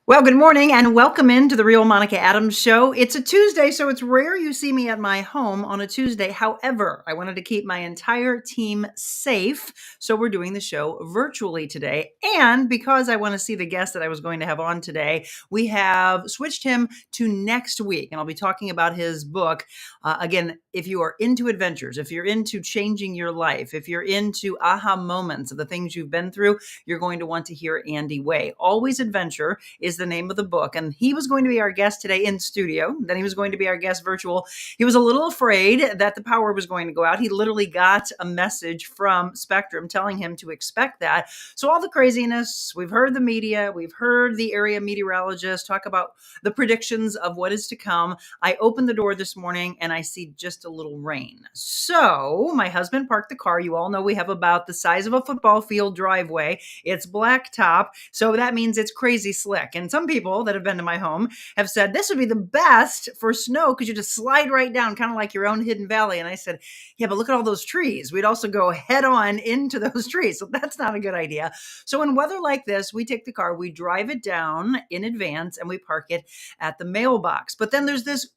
Well, good morning and welcome into the Real Monica Adams show. It's a Tuesday, so it's rare you see me at my home on a Tuesday. However, I wanted to keep my entire team safe, so we're doing the show virtually today. And because I want to see the guest that I was going to have on today, we have switched him to next week, and I'll be talking about his book. Again, if you are into adventures, if you're into changing your life, if you're into aha moments of the things you've been through, you're going to want to hear Andy Way. Always Adventure is the name of the book. And he was going to be our guest today in studio. Then he was going to be our guest virtual. He was a little afraid that the power was going to go out. He literally got a message from Spectrum telling him to expect that. So all the craziness, we've heard the media, we've heard the area meteorologist talk about the predictions of what is to come. I opened the door this morning and I see just a little rain. So my husband parked the car. You all know we have about the size of a football field driveway. It's blacktop. So that means it's crazy slick. And some people that have been to my home have said this would be the best for snow because you just slide right down, kind of like your own hidden valley. And I said, yeah, but look at all those trees. We'd also go head on into those trees. So that's not a good idea. So in weather like this, we take the car, we drive it down in advance and we park it at the mailbox. But then there's this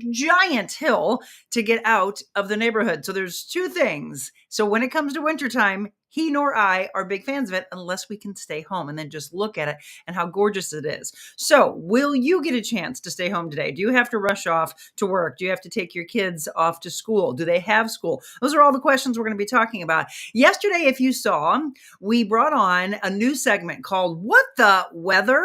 giant hill to get out of the neighborhood. So there's two things. So when it comes to wintertime, he nor I are big fans of it unless we can stay home and then just look at it and how gorgeous it is. So will you get a chance to stay home today? Do you have to rush off to work? Do you have to take your kids off to school? Do they have school? Those are all the questions we're going to be talking about. Yesterday, if you saw, we brought on a new segment called What the Weather?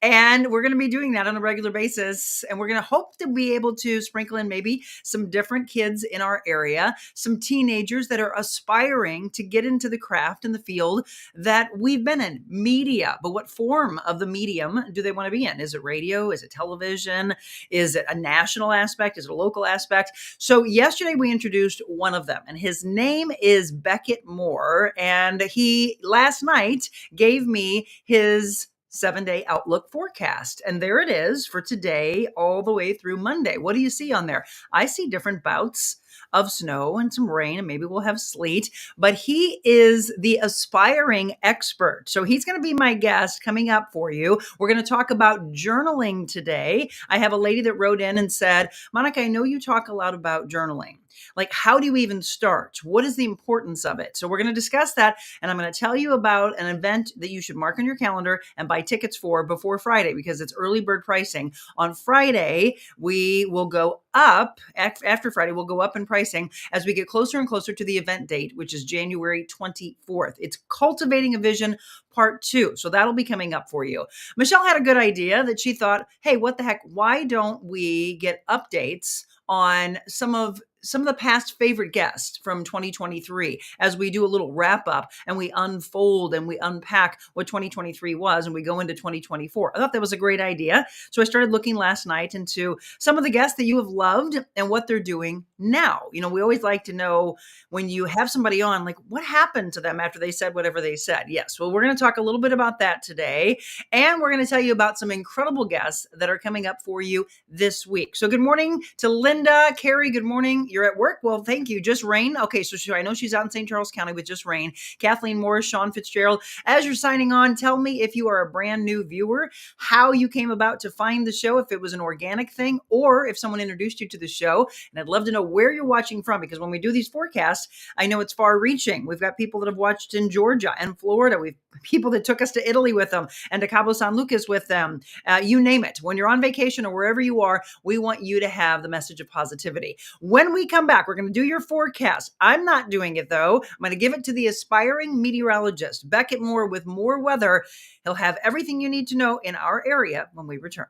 And we're going to be doing that on a regular basis. And we're going to hope to be able to sprinkle in maybe some different kids in our area, some teenagers that are aspiring to get into the craft in the field that we've been in, media. But what form of the medium do they want to be in? Is it radio? Is it television? Is it a national aspect? Is it a local aspect? So yesterday we introduced one of them, and his name is Beckett Moore. And he last night gave me his 7-day outlook forecast. And there it is for today all the way through Monday. What do you see on there? I see different bouts of snow and some rain, and maybe we'll have sleet, but he is the aspiring expert. So he's going to be my guest coming up for you. We're going to talk about journaling today. I have a lady that wrote in and said, Monica, I know you talk a lot about journaling. Like, how do you even start? What is the importance of it? So we're going to discuss that. And I'm going to tell you about an event that you should mark on your calendar and buy tickets for before Friday because it's early bird pricing. On Friday, we will go up. After Friday, we'll go up in pricing as we get closer and closer to the event date, which is January 24th. It's Cultivating a Vision Part 2. So that'll be coming up for you. Michelle had a good idea that she thought, hey, what the heck? Why don't we get updates on some of the past favorite guests from 2023 as we do a little wrap up and we unfold and we unpack what 2023 was and we go into 2024. I thought that was a great idea. So I started looking last night into some of the guests that you have loved and what they're doing now. You know, we always like to know when you have somebody on, like what happened to them after they said whatever they said. Yes. Well, we're going to talk a little bit about that today. And we're going to tell you about some incredible guests that are coming up for you this week. So good morning to Linda. Carrie, good morning. You're at work? Well, thank you. Just rain. Okay, so I know she's out in St. Charles County with just rain. Kathleen Morris, Sean Fitzgerald. As you're signing on, tell me if you are a brand new viewer, how you came about to find the show, if it was an organic thing, or if someone introduced you to the show. And I'd love to know where you're watching from, because when we do these forecasts, I know it's far reaching. We've got people that have watched in Georgia and Florida. We've people that took us to Italy with them and to Cabo San Lucas with them. You name it. When you're on vacation or wherever you are, we want you to have the message of positivity. When we come back, we're going to do your forecast. I'm not doing it though. I'm going to give it to the aspiring meteorologist, Beckett Moore, with more weather. He'll have everything you need to know in our area when we return.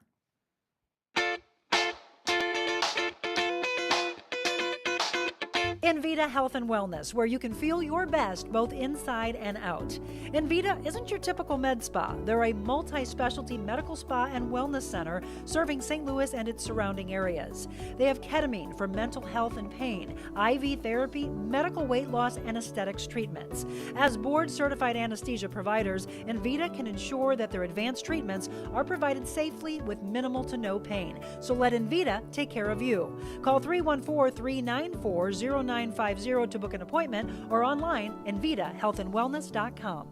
Envita Health and Wellness, where you can feel your best both inside and out. Envita isn't your typical med spa. They're a multi-specialty medical spa and wellness center serving St. Louis and its surrounding areas. They have ketamine for mental health and pain, IV therapy, medical weight loss, and aesthetics treatments. As board-certified anesthesia providers, Envita can ensure that their advanced treatments are provided safely with minimal to no pain. So let Envita take care of you. Call 314-394-0950 to book an appointment or online envitahealthandwellness.com.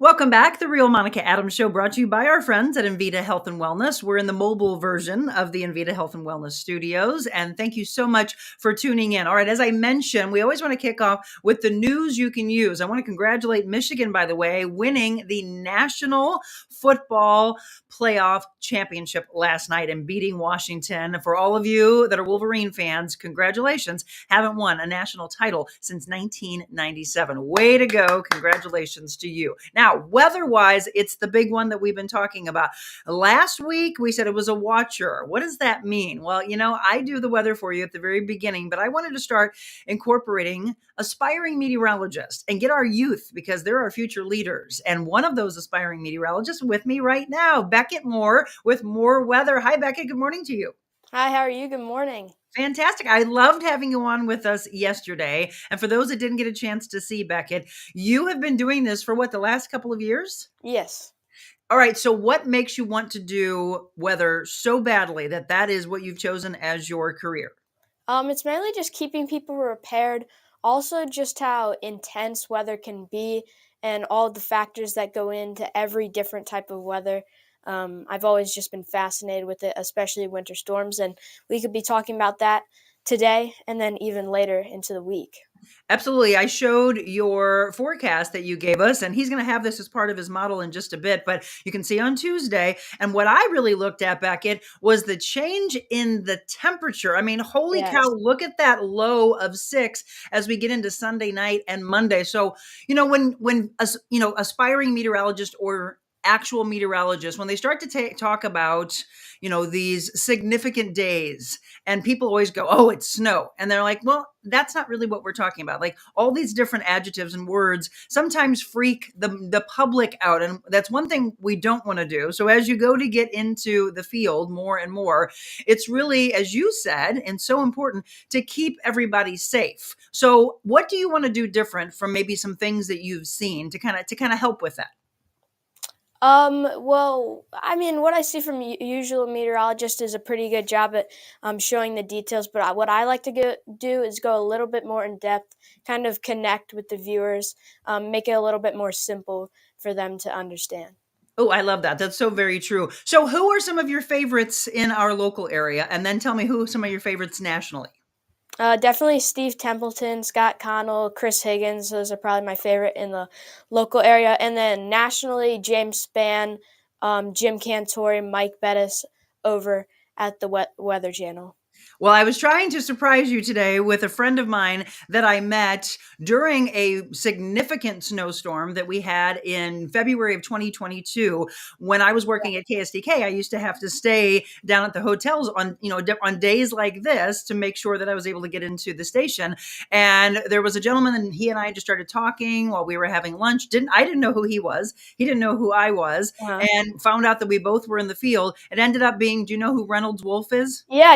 Welcome back. The Real Monica Adams Show brought to you by our friends at Invita Health and Wellness. We're in the mobile version of the Invita Health and Wellness studios. And thank you so much for tuning in. All right. As I mentioned, we always want to kick off with the news you can use. I want to congratulate Michigan, by the way, winning the National Football Playoff Championship last night and beating Washington. For all of you that are Wolverine fans, congratulations. Haven't won a national title since 1997. Way to go. Congratulations to you. Now, weather-wise, it's the big one that we've been talking about. Last week, we said it was a watcher. What does that mean? Well, I do the weather for you at the very beginning, but I wanted to start incorporating aspiring meteorologists and get our youth because they're our future leaders. And one of those aspiring meteorologists with me right now, Beckett Moore with More Weather. Hi, Beckett. Good morning to you. Hi, how are you? Good morning. Fantastic. I loved having you on with us yesterday. And for those that didn't get a chance to see Beckett, you have been doing this for the last couple of years? Yes. All right. So what makes you want to do weather so badly that is what you've chosen as your career? It's mainly just keeping people prepared. Also, just how intense weather can be and all the factors that go into every different type of weather. I've always just been fascinated with it, especially winter storms, and we could be talking about that today and then even later into the week. Absolutely. I showed your forecast that you gave us, and he's going to have this as part of his model in just a bit, but you can see on Tuesday. And what I really looked at, Beckett, was the change in the temperature. I mean, holy cow, Yes. look at that low of 6 as we get into Sunday night and Monday. So, when aspiring meteorologists or actual meteorologists, when they start to talk about, these significant days, and people always go, oh, it's snow. And they're like, well, that's not really what we're talking about. Like all these different adjectives and words sometimes freak the public out. And that's one thing we don't want to do. So as you go to get into the field more and more, it's really, as you said, and so important to keep everybody safe. So what do you want to do different from maybe some things that you've seen to kind of help with that? Well, I mean, what I see from usual meteorologist is a pretty good job at showing the details. But what I like to do is go a little bit more in depth, kind of connect with the viewers, make it a little bit more simple for them to understand. Oh, I love that. That's so very true. So who are some of your favorites in our local area? And then tell me who some of your favorites nationally. Definitely Steve Templeton, Scott Connell, Chris Higgins. Those are probably my favorite in the local area. And then nationally, James Spann, Jim Cantori, Mike Bettis over at the Weather Channel. Well, I was trying to surprise you today with a friend of mine that I met during a significant snowstorm that we had in February of 2022. When I was working at KSDK, I used to have to stay down at the hotels on days like this to make sure that I was able to get into the station. And there was a gentleman, and he and I just started talking while we were having lunch. I didn't know who he was. He didn't know who I was, Uh-huh. and found out that we both were in the field. It ended up being, do you know who Reynolds Wolf is? Yeah.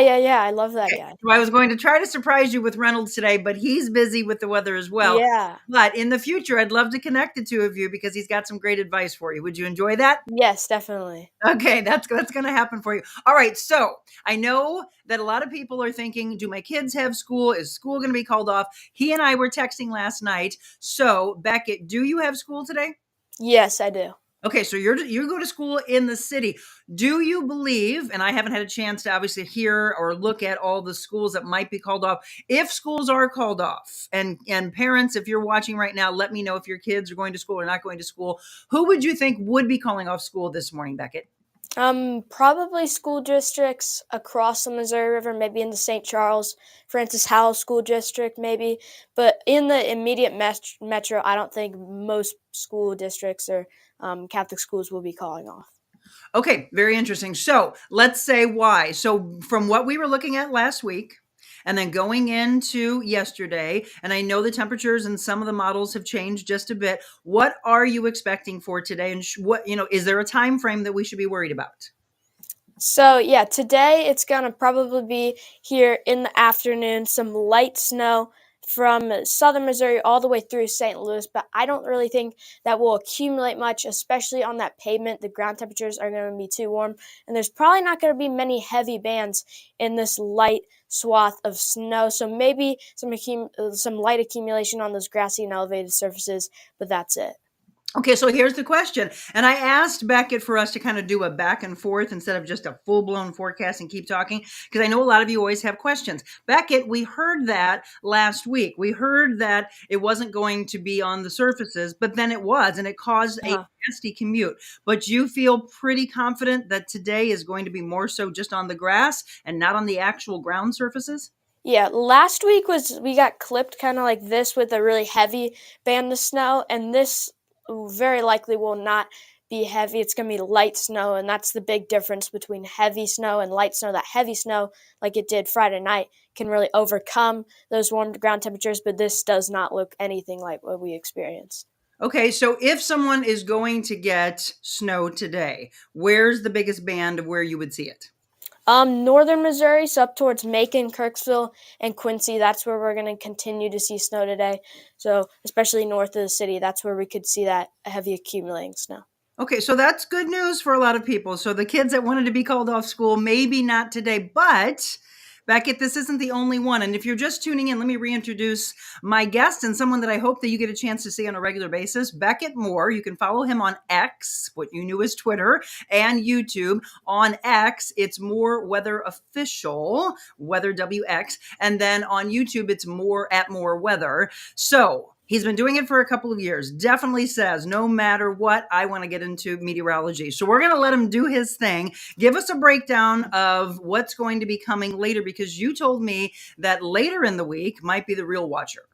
I love that guy. So I was going to try to surprise you with Reynolds today, but he's busy with the weather as well. Yeah. But in the future, I'd love to connect the two of you because he's got some great advice for you. Would you enjoy that? Yes, definitely. Okay, that's going to happen for you. All right, so I know that a lot of people are thinking, do my kids have school? Is school going to be called off? He and I were texting last night. So, Beckett, do you have school today? Yes, I do. Okay, so you go to school in the city. Do you believe, and I haven't had a chance to obviously hear or look at all the schools that might be called off, if schools are called off, and parents, if you're watching right now, let me know if your kids are going to school or not going to school. Who would you think would be calling off school this morning, Beckett? Probably school districts across the Missouri River, maybe in the St. Charles, Francis Howell School District, maybe. But in the immediate metro, I don't think most school districts or Catholic schools will be calling off. Okay, very interesting. So let's say why. So from what we were looking at last week, and then going into yesterday, and I know the temperatures and some of the models have changed just a bit. What are you expecting for today? And is there a time frame that we should be worried about? So, yeah, today it's going to probably be here in the afternoon, some light snow from southern Missouri all the way through St. Louis, but I don't really think that will accumulate much, especially on that pavement. The ground temperatures are going to be too warm, and there's probably not going to be many heavy bands in this light swath of snow. So maybe some light accumulation on those grassy and elevated surfaces, but that's it. Okay, so here's the question. And I asked Beckett for us to kind of do a back and forth instead of just a full blown forecast and keep talking, because I know a lot of you always have questions. Beckett, we heard that last week. We heard that it wasn't going to be on the surfaces, but then it was, and it caused a nasty commute. But you feel pretty confident that today is going to be more so just on the grass and not on the actual ground surfaces? Yeah, last week we got clipped kind of like this with a really heavy band of snow, and this very likely will not be heavy. It's going to be light snow, and that's the big difference between heavy snow and light snow. That heavy snow, like it did Friday night, can really overcome those warm ground temperatures, but this does not look anything like what we experienced. Okay, so if someone is going to get snow today, where's the biggest band of where you would see it? Northern Missouri, so up towards Macon, Kirksville, and Quincy. That's where we're going to continue to see snow today. So, especially north of the city, that's where we could see that heavy accumulating snow. Okay, so that's good news for a lot of people. So the kids that wanted to be called off school, maybe not today, but Beckett, this isn't the only one. And if you're just tuning in, let me reintroduce my guest and someone that I hope that you get a chance to see on a regular basis, Beckett Moore. You can follow him on X, what you knew as Twitter, and YouTube. On X, it's More Weather Official, Weather WX, and then on YouTube, it's More at More Weather. So he's been doing it for a couple of years. Definitely says, no matter what, I want to get into meteorology. So we're going to let him do his thing. Give us a breakdown of what's going to be coming later, because you told me that later in the week might be the real watcher.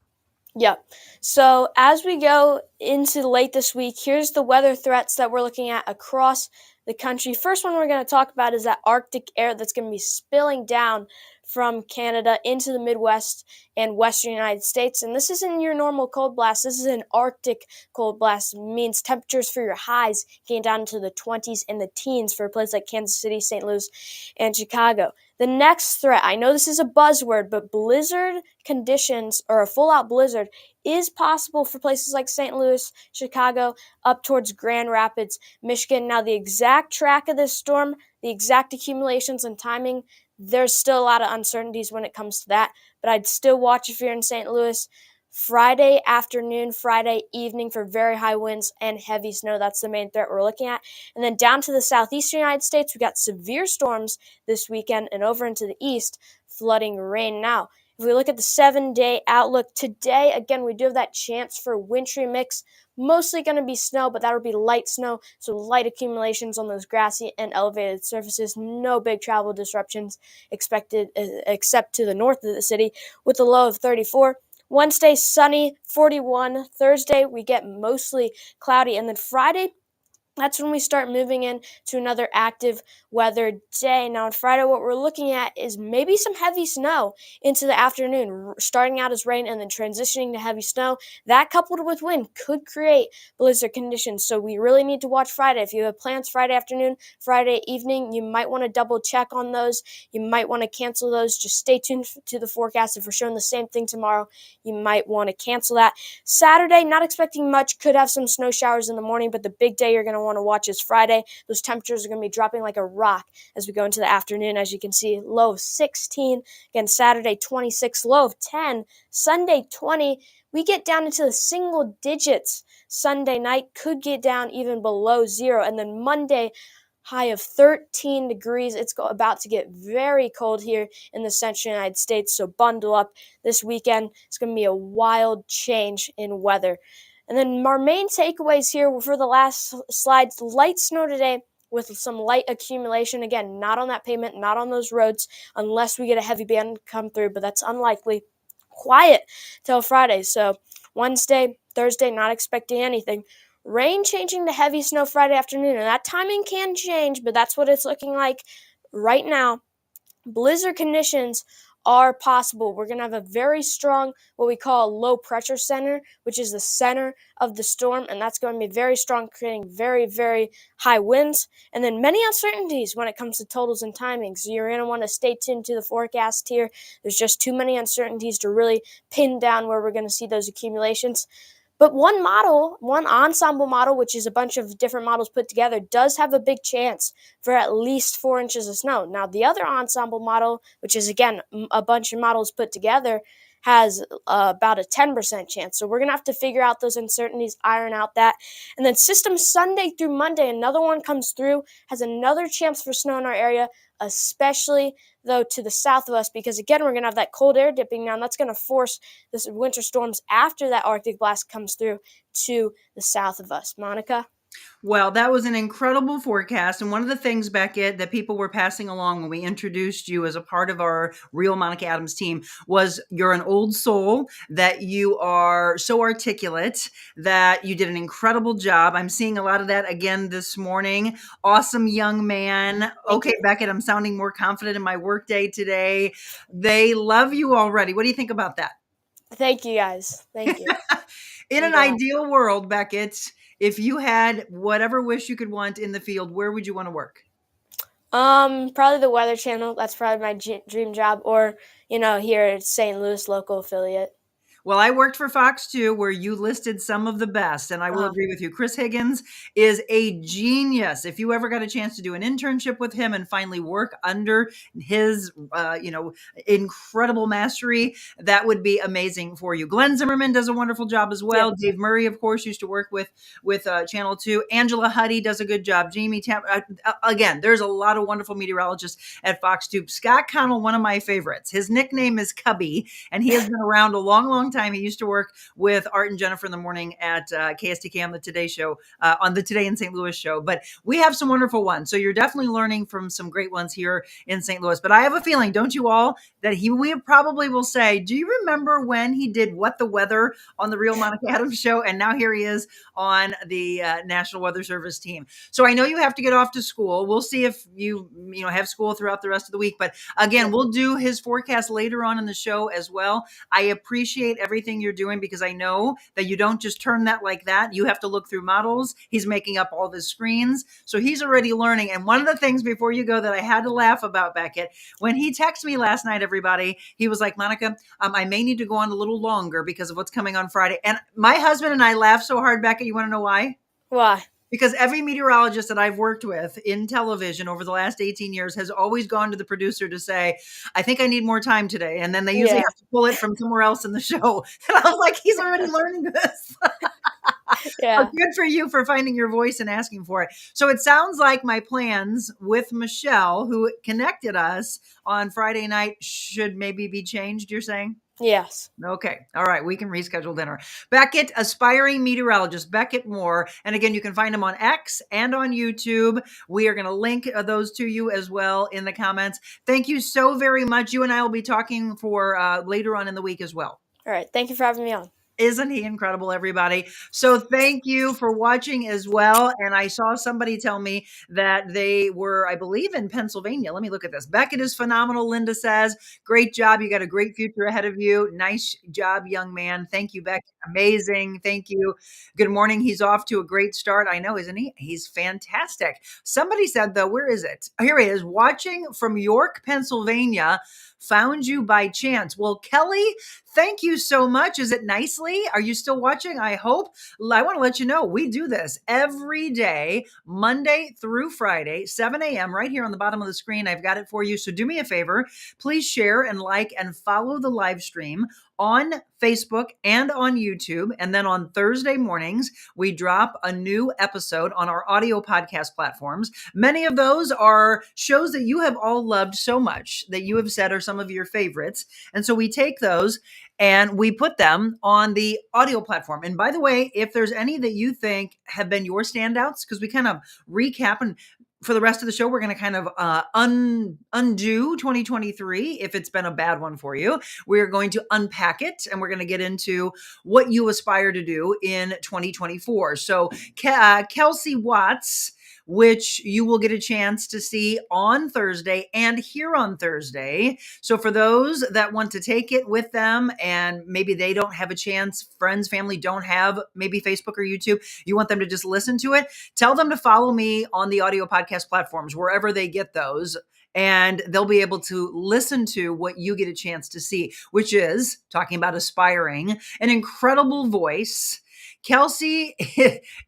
Yep. So as we go into late this week, here's the weather threats that we're looking at across the country. First one we're going to talk about is that Arctic air that's going to be spilling down from Canada into the Midwest and Western United States. And this isn't your normal cold blast. This is an Arctic cold blast. It means temperatures for your highs getting down into the 20s and the teens for a place like Kansas City, St. Louis, and Chicago. The next threat, I know this is a buzzword, but blizzard conditions or a full-out blizzard is possible for places like St. Louis, Chicago, up towards Grand Rapids, Michigan. Now, the exact track of this storm, the exact accumulations and timing, there's still a lot of uncertainties when it comes to that, but I'd still watch if you're in St. Louis. Friday afternoon, Friday evening for very high winds and heavy snow. That's the main threat we're looking at. And then down to the southeastern United States, we got severe storms this weekend, and over into the east, flooding, rain. Now, if we look at the 7-day outlook today, again, we do have that chance for a wintry mix. Mostly going to be snow, but that'll be light snow, so light accumulations on those grassy and elevated surfaces. No big travel disruptions expected except to the north of the city with a low of 34. Wednesday, sunny, 41. Thursday, we get mostly cloudy. And then Friday, that's when we start moving into another active weather day. Now, on Friday, what we're looking at is maybe some heavy snow into the afternoon, starting out as rain and then transitioning to heavy snow. That, coupled with wind, could create blizzard conditions. So we really need to watch Friday. If you have plans Friday afternoon, Friday evening, you might want to double check on those. You might want to cancel those. Just stay tuned to the forecast. If we're showing the same thing tomorrow, you might want to cancel that. Saturday, not expecting much. Could have some snow showers in the morning, but the big day you're going to want to watch is Friday. Those temperatures are going to be dropping like a rock as we go into the afternoon. As you can see, low of 16. Again, Saturday 26, low of 10. Sunday 20. We get down into the single digits. Sunday night could get down even below 0. And then Monday, high of 13 degrees. It's about to get very cold here in the central United States, so bundle up this weekend. It's going to be a wild change in weather. And then our main takeaways here for the last slides, light snow today with some light accumulation. Again, not on that pavement, not on those roads, unless we get a heavy band come through, but that's unlikely. Quiet till Friday. So Wednesday, Thursday, not expecting anything. Rain changing to heavy snow Friday afternoon, and that timing can change, but that's what it's looking like right now. Blizzard conditions are possible. We're going to have a very strong, what we call a low pressure center, which is the center of the storm, and that's going to be very strong, creating very, very high winds, and then many uncertainties when it comes to totals and timings. So you're going to want to stay tuned to the forecast here. There's just too many uncertainties to really pin down where we're going to see those accumulations. But one model, one ensemble model, which is a bunch of different models put together, does have a big chance for at least 4 inches of snow. Now, the other ensemble model, which is, again, a bunch of models put together, has about a 10% chance. So we're going to have to figure out those uncertainties, iron out that. And then system Sunday through Monday, another one comes through, has another chance for snow in our area, especially though to the south of us, because again, we're going to have that cold air dipping down. That's going to force this winter storms after that Arctic blast comes through to the south of us. Monica? Well, that was an incredible forecast. And one of the things, Beckett, that people were passing along when we introduced you as a part of our Real Monica Adams team was you're an old soul, that you are so articulate, that you did an incredible job. I'm seeing a lot of that again this morning. Awesome young man. Thank Okay, you. Beckett, I'm sounding more confident in my workday today. They love you already. What do you think about that? Thank you, guys. Thank you. In I'm an glad. ideal world, Beckett, if you had whatever wish you could want in the field, where would you want to work? Probably the Weather Channel. That's probably my dream job, or here at St. Louis local affiliate. Well, I worked for Fox 2 where you listed some of the best, and I will Uh, agree with you. Chris Higgins is a genius. If you ever got a chance to do an internship with him and finally work under his, incredible mastery, that would be amazing for you. Glenn Zimmerman does a wonderful job as well. yep. Dave Murray, of course, used to work with Channel 2. Angela Huddy does a good job. Jamie again, there's a lot of wonderful meteorologists at Fox 2. Scott Connell, one of my favorites. His nickname is Cubby, and he has been around a long, long time. He used to work with Art and Jennifer in the morning at KSTK on the Today Show, on the Today in St. Louis show. But we have some wonderful ones. So you're definitely learning from some great ones here in St. Louis. But I have a feeling, don't you all, that we probably will say, do you remember when he did What the Weather on the Real Monica Adams show? And now here he is on the National Weather Service team. So I know you have to get off to school. We'll see if you have school throughout the rest of the week. But again, we'll do his forecast later on in the show as well. I appreciate everything you're doing because I know that you don't just turn that like that. You have to look through models. He's making up all the screens. So he's already learning. And one of the things before you go that I had to laugh about, Beckett, when he texted me last night, everybody, he was like, Monica, I may need to go on a little longer because of what's coming on Friday. And my husband and I laughed so hard, Beckett. You want to know why? Why? Because every meteorologist that I've worked with in television over the last 18 years has always gone to the producer to say, I think I need more time today. And then they usually Yeah. have to pull it from somewhere else in the show. And I was like, he's already learning this. Yeah. Good for you for finding your voice and asking for it. So it sounds like my plans with Michelle, who connected us on Friday night, should maybe be changed, you're saying? Yes. Okay. All right. We can reschedule dinner. Beckett, aspiring meteorologist, Beckett Moore. And again, you can find him on X and on YouTube. We are going to link those to you as well in the comments. Thank you so very much. You and I will be talking for later on in the week as well. All right. Thank you for having me on. Isn't he incredible, everybody? So thank you for watching as well. And I saw somebody tell me that they were, I believe, in Pennsylvania. Let me look at this. Beckett is phenomenal, Linda says. Great job. You got a great future ahead of you. Nice job, young man. Thank you, Beckett. Amazing. Thank you. Good morning. He's off to a great start. I know, isn't he? He's fantastic. Somebody said, though, where is it? Here he is, watching from York, Pennsylvania. Found you by chance. Well, Kelly, thank you so much. Is it nicely? Are you still watching? I hope. I want to let you know we do this every day, Monday through Friday, 7 a.m. right here on the bottom of the screen. I've got it for you. So do me a favor. Please share and like and follow the live stream on Facebook and on YouTube. And then on Thursday mornings, we drop a new episode on our audio podcast platforms. Many of those are shows that you have all loved so much that you have said are some of your favorites. And so we take those and we put them on the audio platform. And by the way, if there's any that you think have been your standouts, because we kind of recap and for the rest of the show, we're going to kind of undo 2023 if it's been a bad one for you. We're going to unpack it and we're going to get into what you aspire to do in 2024. So Kelsey Watts, which you will get a chance to see on Thursday and hear on Thursday. So for those that want to take it with them and maybe they don't have a chance, friends, family don't have maybe Facebook or YouTube, you want them to just listen to it, tell them to follow me on the audio podcast platforms, wherever they get those. And they'll be able to listen to what you get a chance to see, which is talking about aspiring, an incredible voice, Kelsey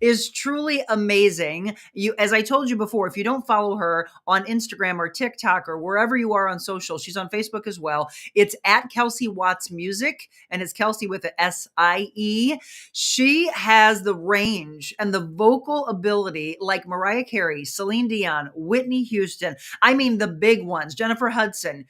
is truly amazing. As I told you before, if you don't follow her on Instagram or TikTok or wherever you are on social, she's on Facebook as well. It's at Kelsey Watts Music, and it's Kelsey with a SIE. She has the range and the vocal ability like Mariah Carey, Celine Dion, Whitney Houston. I mean, the big ones, Jennifer Hudson,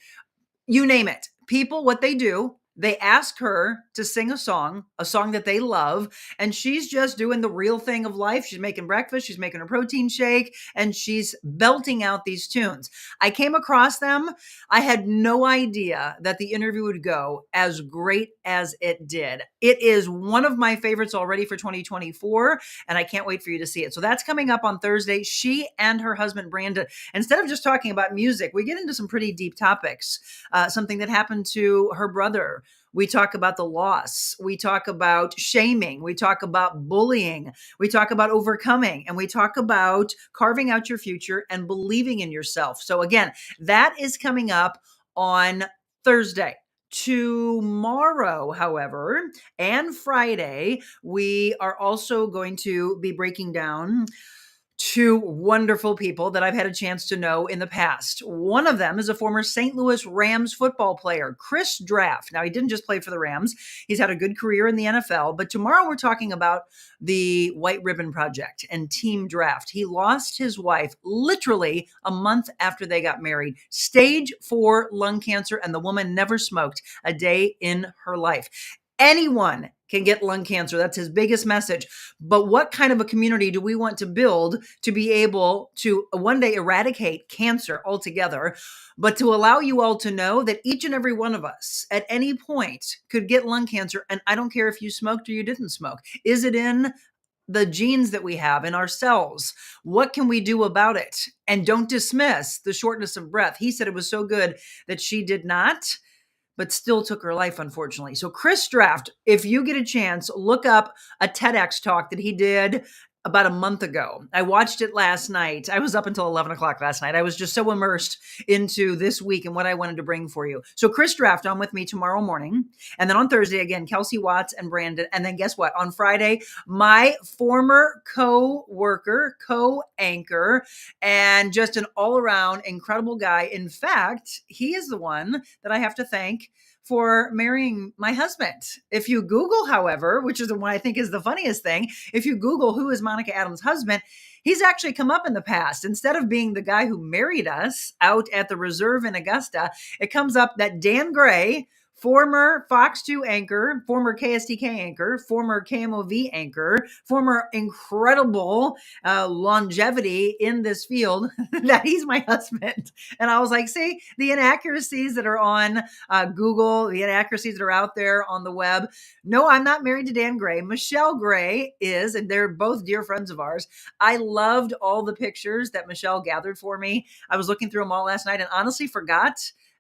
you name it. People, what they do, they ask her to sing a song that they love, and she's just doing the real thing of life. She's making breakfast, she's making a protein shake, and she's belting out these tunes. I came across them. I had no idea that the interview would go as great as it did. It is one of my favorites already for 2024, and I can't wait for you to see it. So that's coming up on Thursday. She and her husband, Brandon, instead of just talking about music, we get into some pretty deep topics. Something that happened to her brother. We talk about the loss. We talk about shaming. We talk about bullying. We talk about overcoming. And we talk about carving out your future and believing in yourself. So again, that is coming up on Thursday. Tomorrow, however, and Friday, we are also going to be breaking down two wonderful people that I've had a chance to know in the past. One of them is a former St. Louis Rams football player, Chris Draft. Now, he didn't just play for the Rams. He's had a good career in the NFL, but tomorrow we're talking about the White Ribbon Project and Team Draft. He lost his wife literally a month after they got married, stage 4 lung cancer, and the woman never smoked a day in her life. Anyone can get lung cancer. That's his biggest message. But what kind of a community do we want to build to be able to one day eradicate cancer altogether, but to allow you all to know that each and every one of us at any point could get lung cancer? And I don't care if you smoked or you didn't smoke. Is it in the genes that we have in our cells? What can we do about it? And don't dismiss the shortness of breath. He said it was so good that she did not, but still took her life, unfortunately. So Chris Draft, if you get a chance, look up a TEDx talk that he did about a month ago. I watched it last night. I was up until 11 o'clock last night. I was just so immersed into this week and what I wanted to bring for you. So Chris Draft on with me tomorrow morning. And then on Thursday, again, Kelsey Watts and Brandon. And then guess what? On Friday, my former co-worker, co-anchor, and just an all-around incredible guy. In fact, he is the one that I have to thank for marrying my husband. If you Google, however, which is the one I think is the funniest thing, if you Google who is Monica Adams' husband, he's actually come up in the past. Instead of being the guy who married us out at the Reserve in Augusta, it comes up that Dan Gray, former Fox 2 anchor, former KSTK anchor, former KMOV anchor, former incredible longevity in this field, that he's my husband. And I was like, see, the inaccuracies that are on Google, the inaccuracies that are out there on the web. No, I'm not married to Dan Gray. Michelle Gray is, and they're both dear friends of ours. I loved all the pictures that Michelle gathered for me. I was looking through them all last night and honestly forgot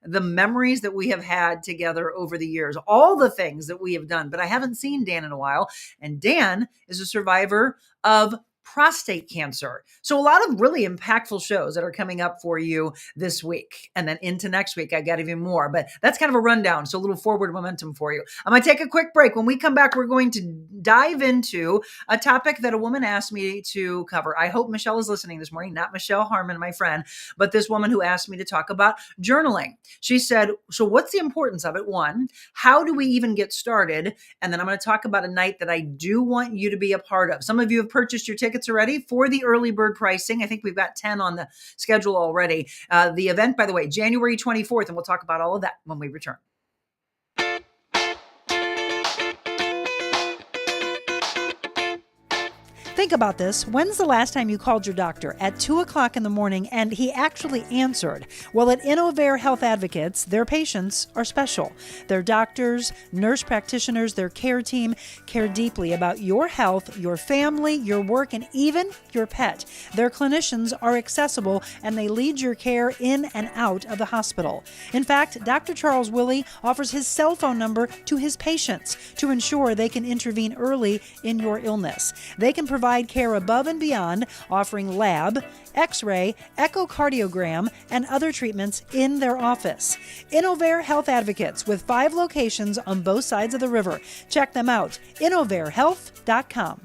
the memories that we have had together over the years, all the things that we have done. But I haven't seen Dan in a while. And Dan is a survivor of prostate cancer. So a lot of really impactful shows that are coming up for you this week. And then into next week, I got even more. But that's kind of a rundown. So a little forward momentum for you. I'm going to take a quick break. When we come back, we're going to dive into a topic that a woman asked me to cover. I hope Michelle is listening this morning, not Michelle Harmon, my friend, but this woman who asked me to talk about journaling. She said, so what's the importance of it? One, how do we even get started? And then I'm going to talk about a night that I do want you to be a part of. Some of you have purchased your tickets already for the early bird pricing. I think we've got 10 on the schedule already. The event, by the way, January 24th, and we'll talk about all of that when we return. Think about this. When's the last time you called your doctor at 2 o'clock in the morning and he actually answered? Well, at Innovare Health Advocates, their patients are special. Their doctors, nurse practitioners, their care team care deeply about your health, your family, your work, and even your pet. Their clinicians are accessible and they lead your care in and out of the hospital. In fact, Dr. Charles Willie offers his cell phone number to his patients to ensure they can intervene early in your illness. They can provide provide care above and beyond, offering lab, x-ray, echocardiogram, and other treatments in their office. Innovare Health Advocates with 5 locations on both sides of the river. Check them out, innovarehealth.com.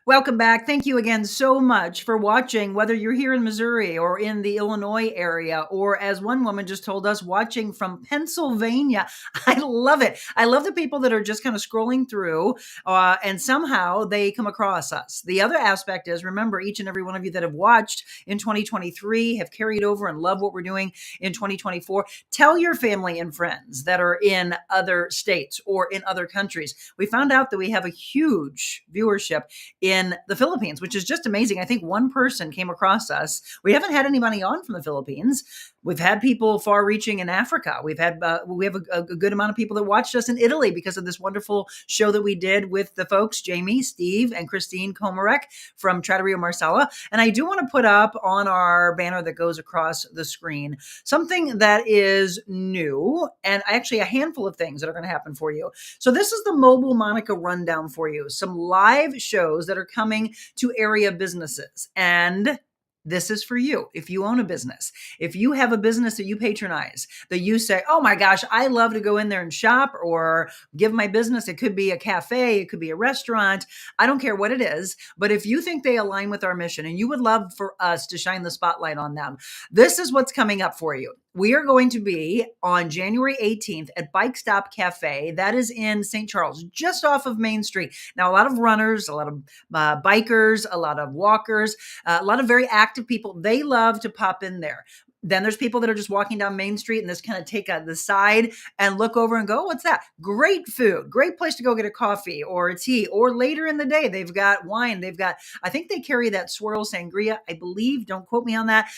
Welcome back. Thank you again so much for watching, whether you're here in Missouri or in the Illinois area, or as one woman just told us, watching from Pennsylvania. I love it. I love the people that are just kind of scrolling through and somehow they come across us. The other aspect is, remember, each and every one of you that have watched in 2023 have carried over and love what we're doing in 2024. Tell your family and friends that are in other states or in other countries. We found out that we have a huge viewership in the Philippines, which is just amazing. I think one person came across us. We haven't had anybody on from the Philippines. We've had people far reaching in Africa. We have a good amount of people that watched us in Italy because of this wonderful show that we did with the folks, Jamie, Steve, and Christine Komarek from Trattoria Marsala. And I do want to put up on our banner that goes across the screen something that is new, and actually a handful of things that are going to happen for you. So this is the Mobile Monica rundown for you. Some live shows that are coming to area businesses. And this is for you. If you own a business, if you have a business that you patronize, that you say, oh my gosh, I love to go in there and shop or give my business. It could be a cafe. It could be a restaurant. I don't care what it is. But if you think they align with our mission and you would love for us to shine the spotlight on them, this is what's coming up for you. We are going to be on January 18th at Bike Stop Cafe. That is in St. Charles, just off of Main Street. Now, a lot of runners, a lot of bikers, a lot of walkers, a lot of very active people, they love to pop in there. Then there's people that are just walking down Main Street and just kind of take the side and look over and go, oh, what's that? Great food, great place to go get a coffee or a tea, or later in the day, they've got wine. They've got, I think they carry that swirl sangria, I believe. Don't quote me on that.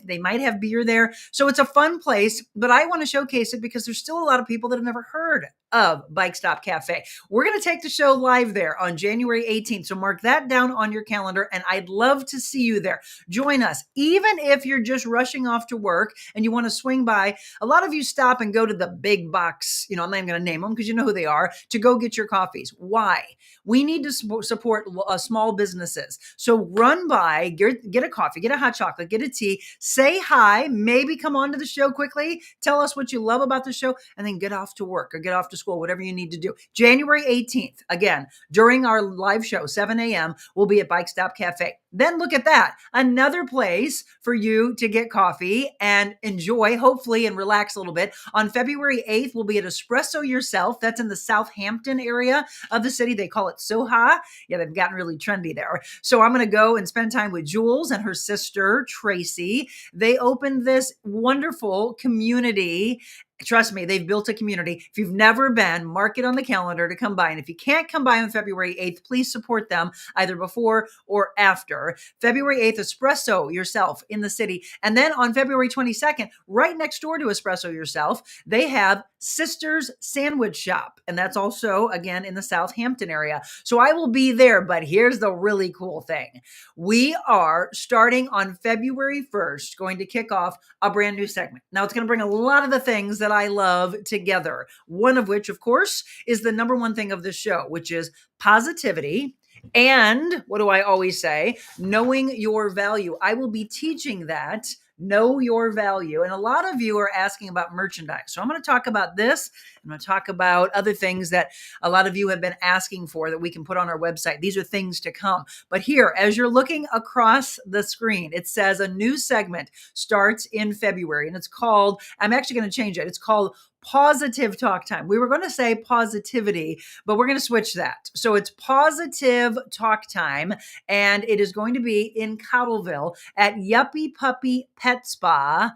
They might have beer there. So it's a fun place, but I want to showcase it because there's still a lot of people that have never heard of Bike Stop Cafe. We're going to take the show live there on January 18th. So mark that down on your calendar, and I'd love to see you there. Join us. Even if you're just rushing off to work and you want to swing by, a lot of you stop and go to the big box, I'm not even going to name them because you know who they are, to go get your coffees. Why? We need to support small businesses. So run by, get a coffee, get a hot chocolate, get a tea, say hi, maybe come on to the show quickly, tell us what you love about the show, and then get off to work or get off to school, whatever you need to do. January 18th, again, during our live show, 7 a.m., we'll be at Bike Stop Cafe. Then look at that. Another place for you to get coffee and enjoy, hopefully, and relax a little bit. On February 8th, we'll be at Espresso Yourself. That's in the Southampton area of the city. They call it Soha. Yeah, they've gotten really trendy there. So I'm going to go and spend time with Jules and her sister, Tracy. They opened this wonderful community. Trust me, they've built a community. If you've never been, mark it on the calendar to come by. And if you can't come by on February 8th, please support them either before or after. February 8th, Espresso Yourself in the city. And then on February 22nd, right next door to Espresso Yourself, they have Sisters Sandwich Shop. And that's also, again, in the Southampton area. So I will be there, but here's the really cool thing. We are starting on February 1st, going to kick off a brand new segment. Now, it's going to bring a lot of the things that I love together. One of which, of course, is the number one thing of this show, which is positivity. And what do I always say? Knowing your value. I will be teaching that. Know your value. And a lot of you are asking about merchandise. So I'm going to talk about this. I'm going to talk about other things that a lot of you have been asking for that we can put on our website. These are things to come. But here, as you're looking across the screen, it says a new segment starts in February. And it's called, I'm actually going to change it. It's called Positive Talk Time. We were going to say positivity, but we're going to switch that. So it's Positive Talk Time, and it is going to be in Cottleville at Yuppie Puppy Pet Spa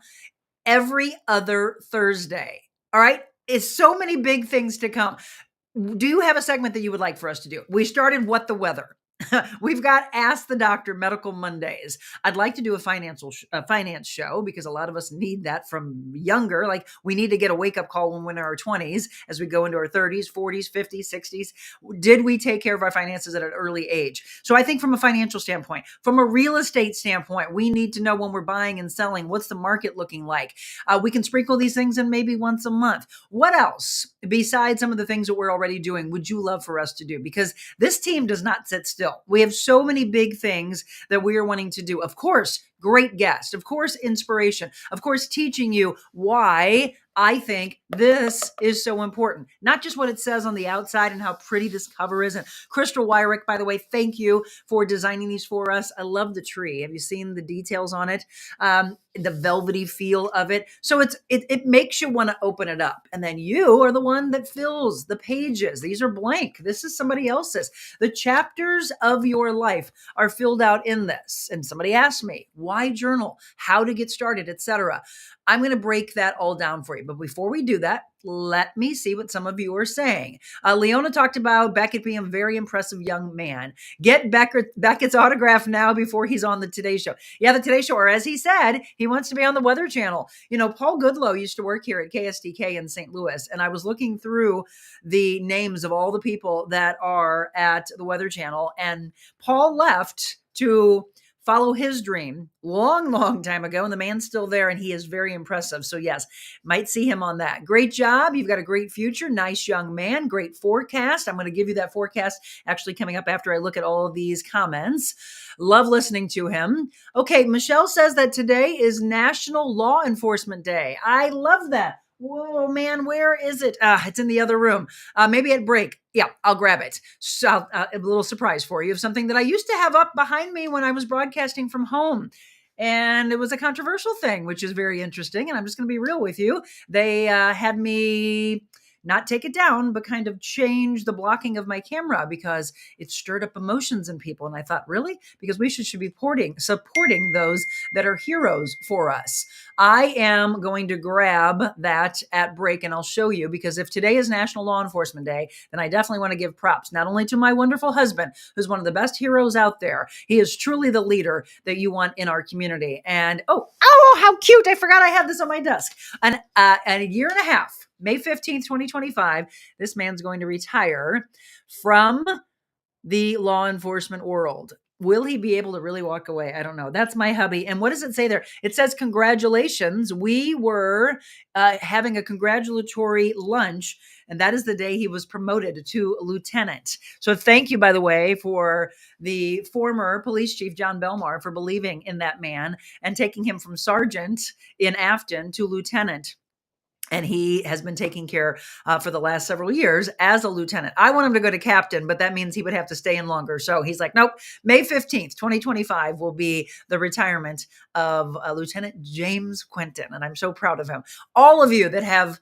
every other Thursday. All right? It's so many big things to come. Do you have a segment that you would like for us to do? We started What the Weather. We've got Ask the Doctor Medical Mondays. I'd like to do a finance show because a lot of us need that from younger. Like we need to get a wake up call when we're in our 20s as we go into our 30s, 40s, 50s, 60s. Did we take care of our finances at an early age? So I think from a financial standpoint, from a real estate standpoint, we need to know when we're buying and selling, what's the market looking like? We can sprinkle these things in maybe once a month. What else, besides some of the things that we're already doing, would you love for us to do? Because this team does not sit still. We have so many big things that we are wanting to do. Of course, great guest. Of course, inspiration. Of course, teaching you why I think this is so important. Not just what it says on the outside and how pretty this cover is. And Crystal Wyrick, by the way, thank you for designing these for us. I love the tree. Have you seen the details on it? The velvety feel of it. So it makes you want to open it up. And then you are the one that fills the pages. These are blank. This is somebody else's. The chapters of your life are filled out in this. And somebody asked me, why journal? How to get started, etc. I'm going to break that all down for you. But before we do that, let me see what some of you are saying. Leona talked about Beckett being a very impressive young man. Get Beckett's autograph now before he's on the Today Show. Yeah, the Today Show, or as he said, he wants to be on the Weather Channel. You know, Paul Goodloe used to work here at KSDK in St. Louis, and I was looking through the names of all the people that are at the Weather Channel, and Paul left to follow his dream long time ago. And the man's still there and he is very impressive. So yes, might see him on that. Great job. You've got a great future. Nice young man. Great forecast. I'm going to give you that forecast actually coming up after I look at all of these comments. Love listening to him. Okay. Michelle says that today is National Law Enforcement Day. I love that. Whoa, man, where is it? It's in the other room. Maybe at break. Yeah, I'll grab it. So a little surprise for you of something that I used to have up behind me when I was broadcasting from home. And it was a controversial thing, which is very interesting. And I'm just going to be real with you. They had me not take it down, but kind of change the blocking of my camera because it stirred up emotions in people. And I thought, really? Because we should be supporting those that are heroes for us. I am going to grab that at break and I'll show you, because if today is National Law Enforcement Day, then I definitely want to give props, not only to my wonderful husband, who's one of the best heroes out there. He is truly the leader that you want in our community. And oh, how cute. I forgot I had this on my desk. And a year and a half, May 15th, 2025, this man's going to retire from the law enforcement world. Will he be able to really walk away? I don't know. That's my hubby. And what does it say there? It says, congratulations. We were having a congratulatory lunch, and that is the day he was promoted to lieutenant. So thank you, by the way, for the former police chief, John Belmar, for believing in that man and taking him from sergeant in Afton to lieutenant. And he has been taking care for the last several years as a lieutenant. I want him to go to captain, but that means he would have to stay in longer. So he's like, nope, May 15th, 2025 will be the retirement of Lieutenant James Quentin. And I'm so proud of him. All of you that have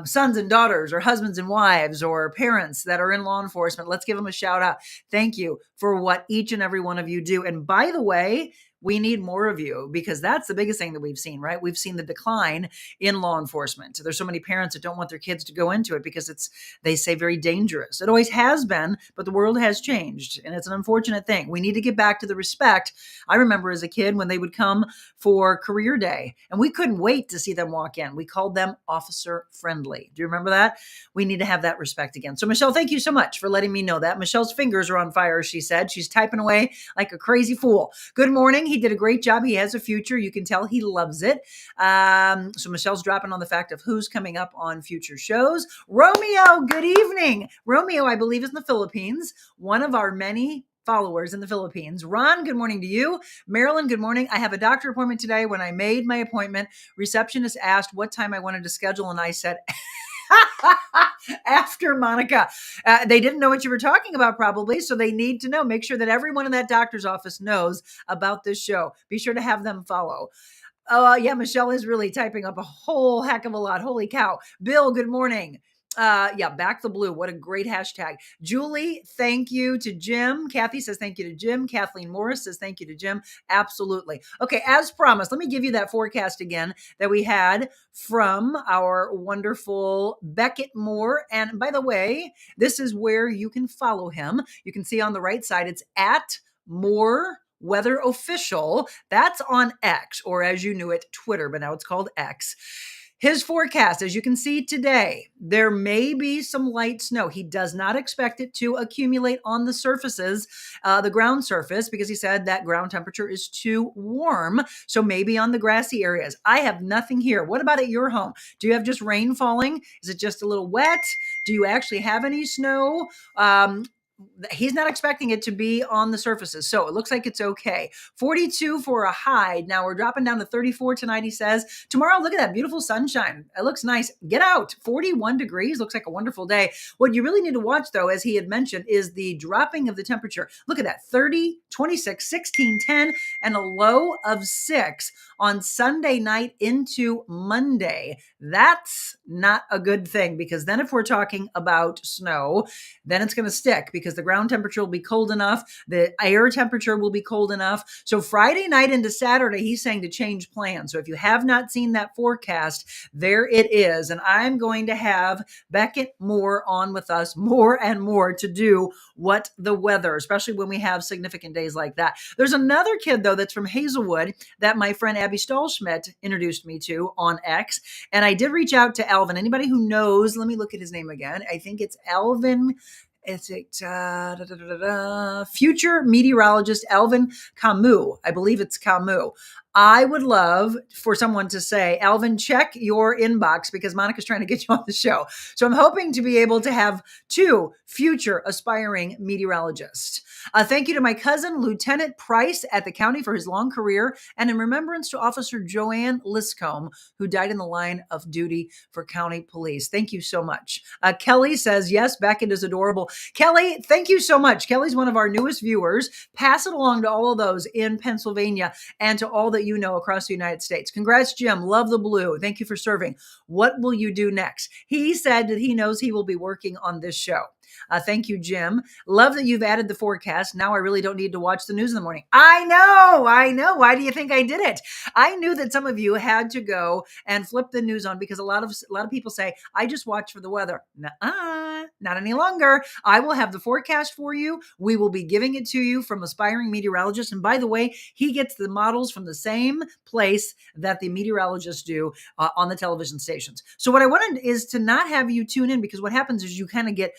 sons and daughters or husbands and wives or parents that are in law enforcement, let's give them a shout out. Thank you for what each and every one of you do. And by the way, we need more of you, because that's the biggest thing that we've seen, right? We've seen the decline in law enforcement. There's so many parents that don't want their kids to go into it because it's, they say, very dangerous. It always has been, but the world has changed. And it's an unfortunate thing. We need to get back to the respect. I remember as a kid when they would come for career day and we couldn't wait to see them walk in. We called them officer friendly. Do you remember that? We need to have that respect again. So Michelle, thank you so much for letting me know that. Michelle's fingers are on fire, she said. She's typing away like a crazy fool. Good morning. He did a great job. He has a future. You can tell he loves it. So Michelle's dropping on the fact of who's coming up on future shows. Romeo, good evening. Romeo, I believe, is in the Philippines, one of our many followers in the Philippines. Ron, good morning to you. Marilyn, good morning. I have a doctor appointment today. When I made my appointment, receptionist asked what time I wanted to schedule, and I said, after Monica. They didn't know what you were talking about probably, so they need to know. Make sure that everyone in that doctor's office knows about this show. Be sure to have them follow. Yeah, Michelle is really typing up a whole heck of a lot. Holy cow. Bill, good morning. Yeah, back the blue. What a great hashtag. Julie, thank you to Jim. Kathy says thank you to Jim. Kathleen Morris says thank you to Jim. Absolutely. Okay, as promised, let me give you that forecast again that we had from our wonderful Beckett Moore. And by the way, this is where you can follow him. You can see on the right side, it's at Moore Weather Official. That's on X, or as you knew it, Twitter, but now it's called X. His forecast, as you can see today, there may be some light snow. He does not expect it to accumulate on the surfaces, the ground surface, because he said that ground temperature is too warm. So maybe on the grassy areas. I have nothing here. What about at your home? Do you have just rain falling? Is it just a little wet? Do you actually have any snow? He's not expecting it to be on the surfaces. So it looks like it's okay. 42 for a high. Now we're dropping down to 34 tonight, he says. Tomorrow, look at that beautiful sunshine. It looks nice. Get out. 41 degrees. Looks like a wonderful day. What you really need to watch, though, as he had mentioned, is the dropping of the temperature. Look at that. 30, 26, 16, 10, and a low of 6 on Sunday night into Monday. That's not a good thing, because then if we're talking about snow, then it's going to stick, because the ground temperature will be cold enough. The air temperature will be cold enough. So Friday night into Saturday, he's saying to change plans. So if you have not seen that forecast, there it is. And I'm going to have Beckett Moore on with us more and more to do what the weather, especially when we have significant days like that. There's another kid, though, that's from Hazelwood that my friend Abby Stahlschmidt introduced me to on X. And I did reach out to Alvin. Anybody who knows, let me look at his name again. I think it's Alvin. It's future meteorologist Alvin Camus. I believe it's Camus. I would love for someone to say, Alvin, check your inbox, because Monica's trying to get you on the show. So I'm hoping to be able to have 2 future aspiring meteorologists. Thank you to my cousin, Lieutenant Price at the county, for his long career, and in remembrance to Officer Joanne Liscombe, who died in the line of duty for county police. Thank you so much. Kelly says, yes, Beckett is adorable. Kelly, thank you so much. Kelly's one of our newest viewers. Pass it along to all of those in Pennsylvania and to all that you know across the United States. Congrats, Jim. Love the blue. Thank you for serving. What will you do next? He said that he knows he will be working on this show. Thank you, Jim. Love that you've added the forecast. Now I really don't need to watch the news in the morning. I know. Why do you think I did it? I knew that some of you had to go and flip the news on, because a lot of people say, I just watch for the weather. Nuh-uh, not any longer. I will have the forecast for you. We will be giving it to you from aspiring meteorologists. And by the way, he gets the models from the same place that the meteorologists do on the television stations. So what I wanted is to not have you tune in, because what happens is you kind of get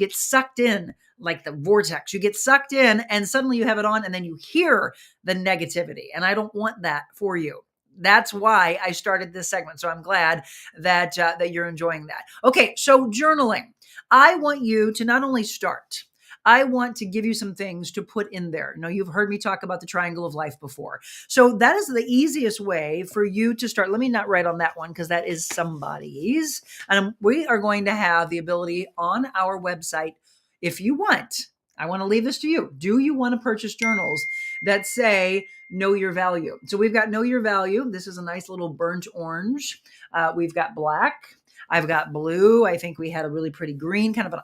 sucked in like the vortex. You get sucked in and suddenly you have it on, and then you hear the negativity. And I don't want that for you. That's why I started this segment. So I'm glad that you're enjoying that. Okay, so journaling. I want you to not only start, I want to give you some things to put in there. Now, you've heard me talk about the triangle of life before. So that is the easiest way for you to start. Let me not write on that one, because that is somebody's. And we are going to have the ability on our website, if you want. I want to leave this to you. Do you want to purchase journals that say know your value? So we've got know your value. This is a nice little burnt orange. We've got black. I've got blue. I think we had a really pretty green, kind of an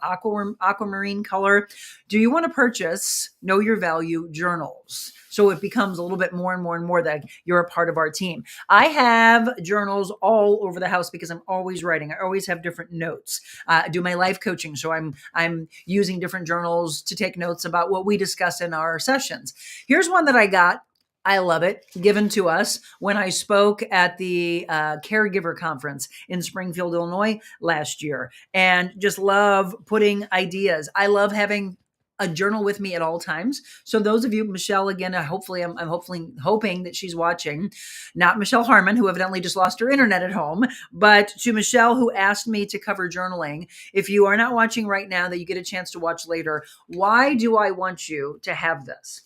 aquamarine color. Do you want to purchase Know Your Value journals? So it becomes a little bit more and more and more that you're a part of our team. I have journals all over the house because I'm always writing. I always have different notes. I do my life coaching. So I'm using different journals to take notes about what we discuss in our sessions. Here's one that I got. I love it. Given to us when I spoke at the caregiver conference in Springfield, Illinois last year, and just love putting ideas. I love having a journal with me at all times. So those of you, Michelle, again, I'm hoping that she's watching, not Michelle Harmon, who evidently just lost her internet at home, but to Michelle, who asked me to cover journaling. If you are not watching right now, that you get a chance to watch later. Why do I want you to have this?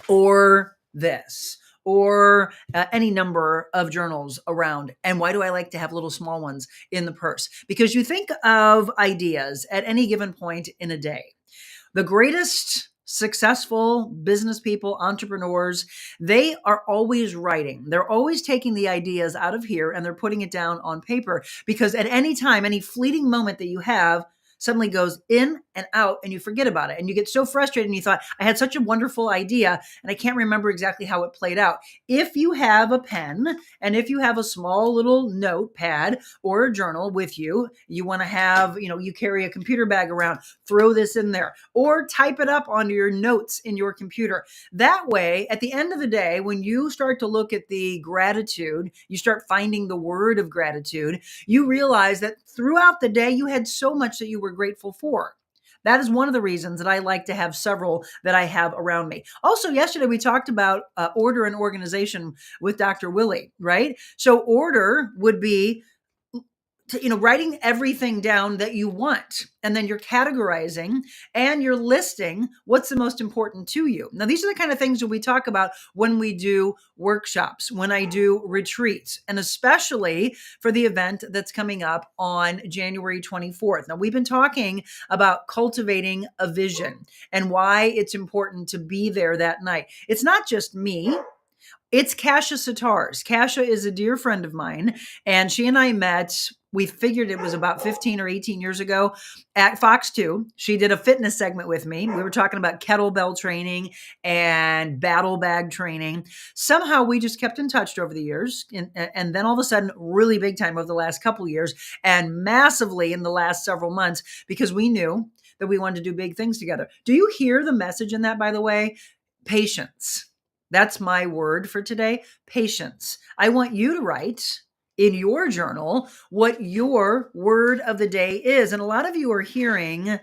Or this, or any number of journals around. And why do I like to have little small ones in the purse? Because you think of ideas at any given point in a day. The greatest successful business people, entrepreneurs, they are always writing. They're always taking the ideas out of here and they're putting it down on paper, because at any time, any fleeting moment that you have suddenly goes in and out and you forget about it. And you get so frustrated and you thought, I had such a wonderful idea and I can't remember exactly how it played out. If you have a pen and if you have a small little notepad or a journal with you, you want to have, you carry a computer bag around, throw this in there or type it up onto your notes in your computer. That way, at the end of the day, when you start to look at the gratitude, you start finding the word of gratitude, you realize that throughout the day, you had so much that you were grateful for. That is one of the reasons that I like to have several that I have around me. Also, yesterday we talked about order and organization with Dr. Willie, right? So order would be writing everything down that you want, and then you're categorizing and you're listing what's the most important to you. Now, these are the kind of things that we talk about when we do workshops, when I do retreats, and especially for the event that's coming up on January 24th. Now, we've been talking about cultivating a vision and why it's important to be there that night. It's not just me. It's Kasha Satars. Kasha is a dear friend of mine, and she and I met, we figured it was about 15 or 18 years ago at Fox 2. She did a fitness segment with me. We were talking about kettlebell training and battle bag training. Somehow we just kept in touch over the years, and then all of a sudden, really big time over the last couple of years, and massively in the last several months, because we knew that we wanted to do big things together. Do you hear the message in that, by the way? Patience. That's my word for today, patience. I want you to write in your journal what your word of the day is. And a lot of you are hearing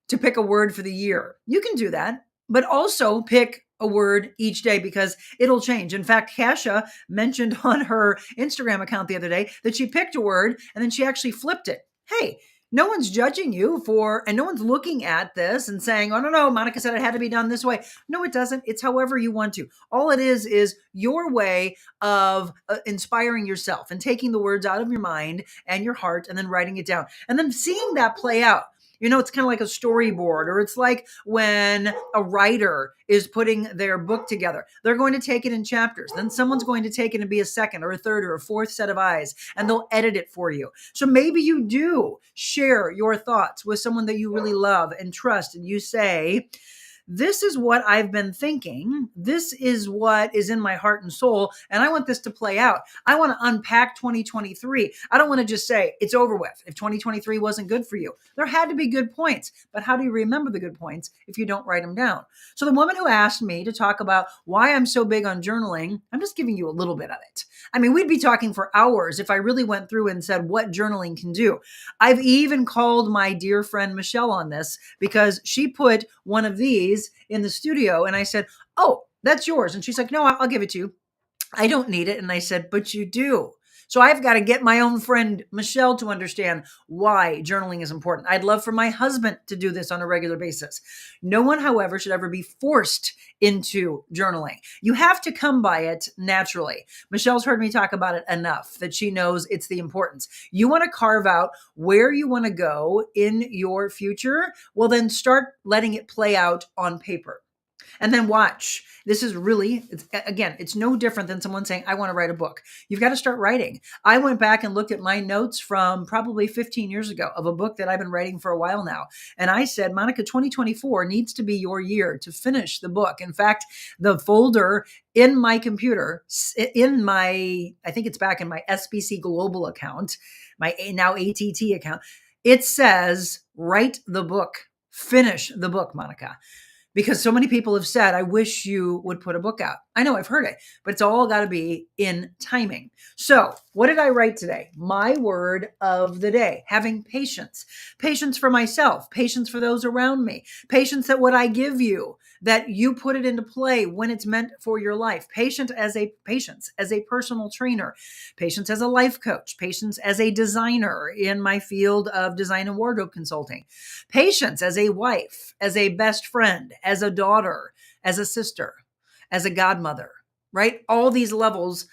to pick a word for the year. You can do that, but also pick a word each day because it'll change. In fact, Kasha mentioned on her Instagram account the other day that she picked a word and then she actually flipped it. Hey, no one's judging you and no one's looking at this and saying, oh, no, Monica said it had to be done this way. No, it doesn't. It's however you want to. All it is your way of inspiring yourself and taking the words out of your mind and your heart and then writing it down and then seeing that play out. It's kind of like a storyboard, or it's like when a writer is putting their book together. They're going to take it in chapters. Then someone's going to take it and be a second or a third or a fourth set of eyes, and they'll edit it for you. So maybe you do share your thoughts with someone that you really love and trust, and you say, this is what I've been thinking. This is what is in my heart and soul. And I want this to play out. I want to unpack 2023. I don't want to just say it's over with. If 2023 wasn't good for you, there had to be good points. But how do you remember the good points if you don't write them down? So the woman who asked me to talk about why I'm so big on journaling, I'm just giving you a little bit of it. I mean, we'd be talking for hours if I really went through and said what journaling can do. I've even called my dear friend Michelle on this because she put one of these in the studio and I said, oh, that's yours. And she's like, no, I'll give it to you. I don't need it. And I said, but you do. So I've got to get my own friend Michelle to understand why journaling is important. I'd love for my husband to do this on a regular basis. No one, however, should ever be forced into journaling. You have to come by it naturally. Michelle's heard me talk about it enough that she knows it's the importance. You want to carve out where you want to go in your future. Well, then start letting it play out on paper. And then watch. This is really, it's no different than someone saying, I want to write a book. You've got to start writing. I went back and looked at my notes from probably 15 years ago of a book that I've been writing for a while now. And I said, Monica, 2024 needs to be your year to finish the book. In fact, the folder in my computer, I think it's back in my SBC Global account, my now ATT account, it says, write the book, finish the book, Monica. Because so many people have said, I wish you would put a book out. I know, I've heard it, but it's all got to be in timing. So what did I write today? My word of the day, having patience. Patience for myself, patience for those around me, patience that what I give you, that you put it into play when it's meant for your life. Patience as a personal trainer, patience as a life coach, patience as a designer in my field of design and wardrobe consulting, patience as a wife, as a best friend, as a daughter, as a sister, as a godmother, right? All these levels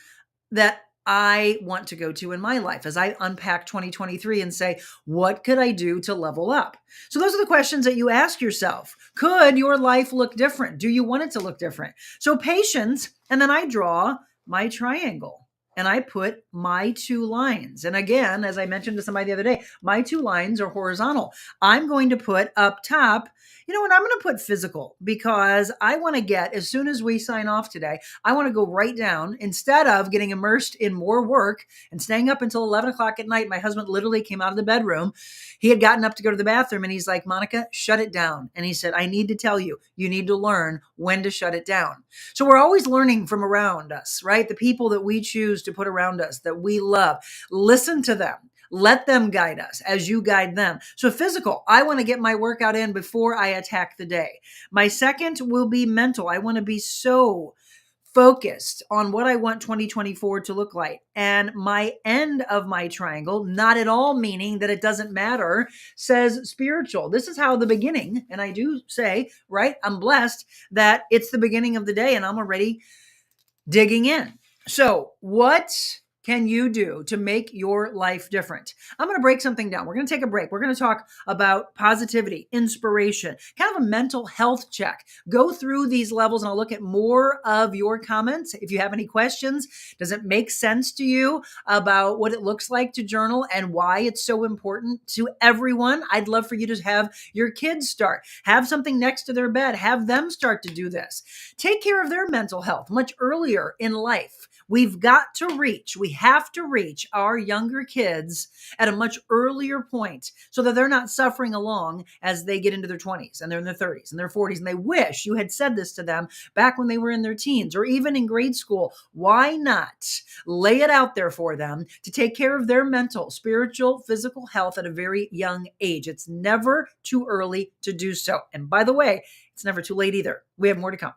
that I want to go to in my life as I unpack 2023 and say, what could I do to level up? So those are the questions that you ask yourself. Could your life look different? Do you want it to look different? So patience, and then I draw my triangle and I put my 2 lines. And again, as I mentioned to somebody the other day, my 2 lines are horizontal. I'm going to put up top, and I'm going to put physical because I want to get, as soon as we sign off today, I want to go right down instead of getting immersed in more work and staying up until 11 o'clock at night. My husband literally came out of the bedroom. He had gotten up to go to the bathroom and he's like, Monica, shut it down. And he said, I need to tell you, you need to learn when to shut it down. So we're always learning from around us, right? The people that we choose to put around us that we love, listen to them. Let them guide us as you guide them. So physical, I want to get my workout in before I attack the day. My second will be mental. I want to be so focused on what I want 2024 to look like. And my end of my triangle, not at all meaning that it doesn't matter, says spiritual. This is how the beginning, and I do say, right, I'm blessed that it's the beginning of the day and I'm already digging in. So what can you do to make your life different? I'm going to break something down. We're going to take a break. We're going to talk about positivity, inspiration, kind of a mental health check. Go through these levels and I'll look at more of your comments. If you have any questions, does it make sense to you about what it looks like to journal and why it's so important to everyone? I'd love for you to have your kids start. Have something next to their bed. Have them start to do this. Take care of their mental health much earlier in life. We have to reach our younger kids at a much earlier point so that they're not suffering along as they get into their 20s and they're in their 30s and their 40s. And they wish you had said this to them back when they were in their teens or even in grade school. Why not lay it out there for them to take care of their mental, spiritual, physical health at a very young age? It's never too early to do so. And by the way, it's never too late either. We have more to come.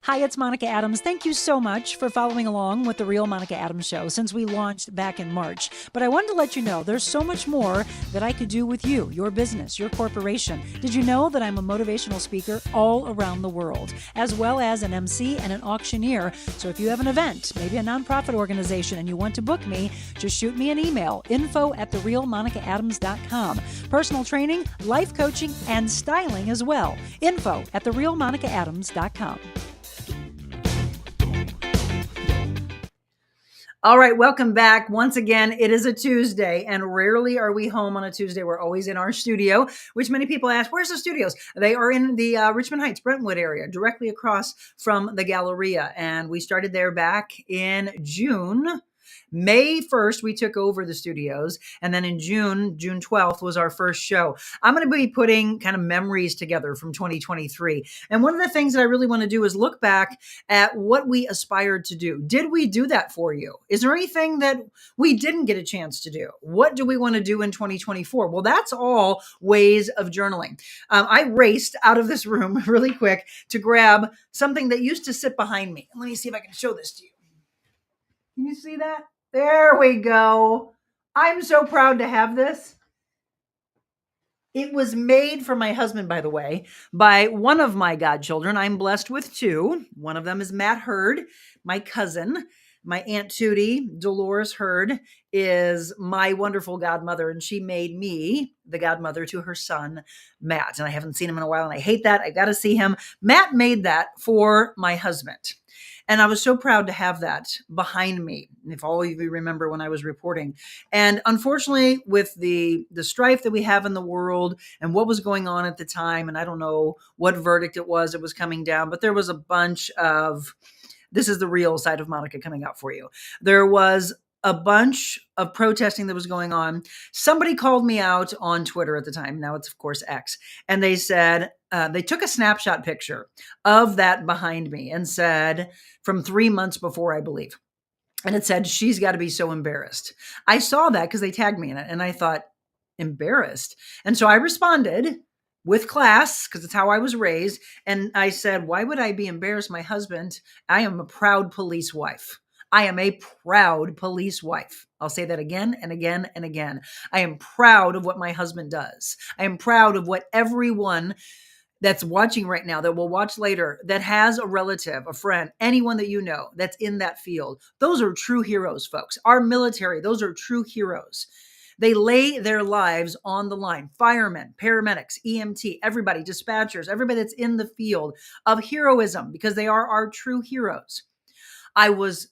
Hi, it's Monica Adams. Thank you so much for following along with The Real Monica Adams Show since we launched back in March. But I wanted to let you know there's so much more that I could do with you, your business, your corporation. Did you know that I'm a motivational speaker all around the world, as well as an MC and an auctioneer? So if you have an event, maybe a nonprofit organization, and you want to book me, just shoot me an email, info@TheRealMonicaAdams.com. Personal training, life coaching, and styling as well. info@TheRealMonicaAdams.com. All right, welcome back. Once again, it is a Tuesday, and rarely are we home on a Tuesday. We're always in our studio, which many people ask, where's the studios? They are in the Richmond Heights, Brentwood area, directly across from the Galleria. And we started there back in June. May 1st, we took over the studios. And then in June 12th was our first show. I'm going to be putting kind of memories together from 2023. And one of the things that I really want to do is look back at what we aspired to do. Did we do that for you? Is there anything that we didn't get a chance to do? What do we want to do in 2024? Well, that's all ways of journaling. I raced out of this room really quick to grab something that used to sit behind me. Let me see if I can show this to you. Can you see that? There we go. I'm so proud to have this. It was made for my husband, by the way, by one of my godchildren. I'm blessed with 2. One of them is Matt Hurd, my cousin. My Aunt Tootie, Dolores Hurd, is my wonderful godmother, and she made me the godmother to her son, Matt. And I haven't seen him in a while, and I hate that. I got to see him. Matt made that for my husband. And I was so proud to have that behind me, if all of you remember when I was reporting. And unfortunately, with the strife that we have in the world and what was going on at the time, and I don't know what verdict it was coming down, but there was a bunch of, this is the real side of Monica coming out for you. There was a bunch of protesting that was going on. Somebody called me out on Twitter at the time. Now it's, of course, X. And they said, they took a snapshot picture of that behind me and said, from 3 months before, I believe. And it said, she's got to be so embarrassed. I saw that because they tagged me in it. And I thought, embarrassed? And so I responded with class, because it's how I was raised. And I said, why would I be embarrassed? My husband, I am a proud police wife. I am a proud police wife. I'll say that again and again and again. I am proud of what my husband does. I am proud of what everyone that's watching right now, that will watch later, that has a relative, a friend, anyone that you know that's in that field, those are true heroes, folks. Our military, those are true heroes. They lay their lives on the line. Firemen, paramedics, EMT, everybody, dispatchers, everybody that's in the field of heroism, because they are our true heroes. I was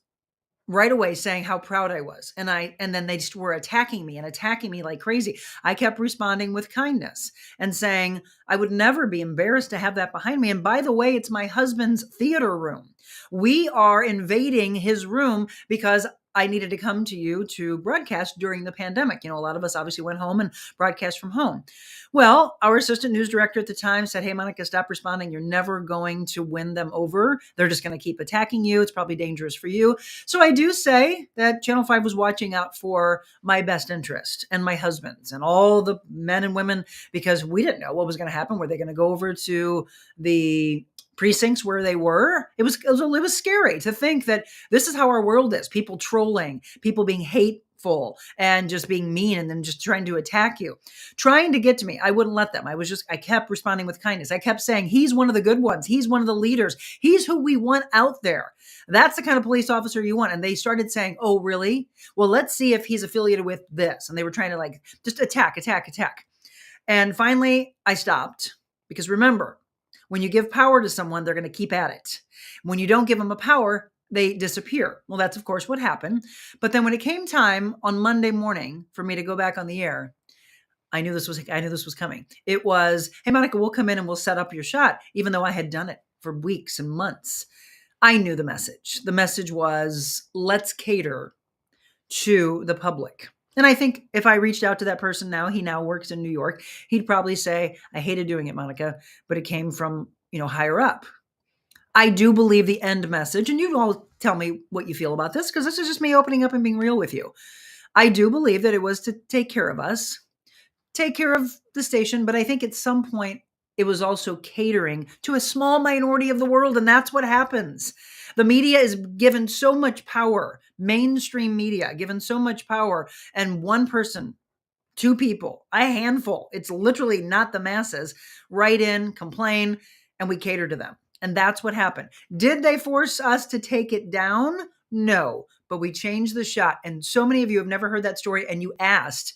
right away saying how proud I was. And then they just were attacking me like crazy. I kept responding with kindness and saying I would never be embarrassed to have that behind me. And by the way, it's my husband's theater room. We are invading his room because I needed to come to you to broadcast during the pandemic. A lot of us obviously went home and broadcast from home. Well, our assistant news director at the time said, "Hey, Monica, stop responding. You're never going to win them over. They're just going to keep attacking you. It's probably dangerous for you." So I do say that Channel 5 was watching out for my best interest and my husband's and all the men and women, because we didn't know what was going to happen. Were they going to go over to the precincts where they were? It was scary to think that this is how our world is. People trolling, people being hateful and just being mean, and then just trying to attack you, trying to get to me. I wouldn't let them. I kept responding with kindness. I kept saying, he's one of the good ones. He's one of the leaders. He's who we want out there. That's the kind of police officer you want. And they started saying, "Oh, really? Well, let's see if he's affiliated with this." And they were trying to just attack. And finally I stopped, because remember, when you give power to someone, they're going to keep at it. When you don't give them a power, they disappear. Well, that's of course what happened. But then when it came time on Monday morning for me to go back on the air, I knew this was coming. It was, "Hey, Monica, we'll come in and we'll set up your shot," even though I had done it for weeks and months. I knew the message. The message was, let's cater to the public. And I think if I reached out to that person now, he now works in New York, he'd probably say, "I hated doing it, Monica, but it came from, higher up." I do believe the end message, and you all tell me what you feel about this, because this is just me opening up and being real with you. I do believe that it was to take care of us, take care of the station, but I think at some point it was also catering to a small minority of the world, and that's what happens. The media is given so much power, mainstream media given so much power, and one person, two people, a handful, it's literally not the masses, write in, complain, and we cater to them. And that's what happened. Did they force us to take it down? No, but we changed the shot. And so many of you have never heard that story, and you asked.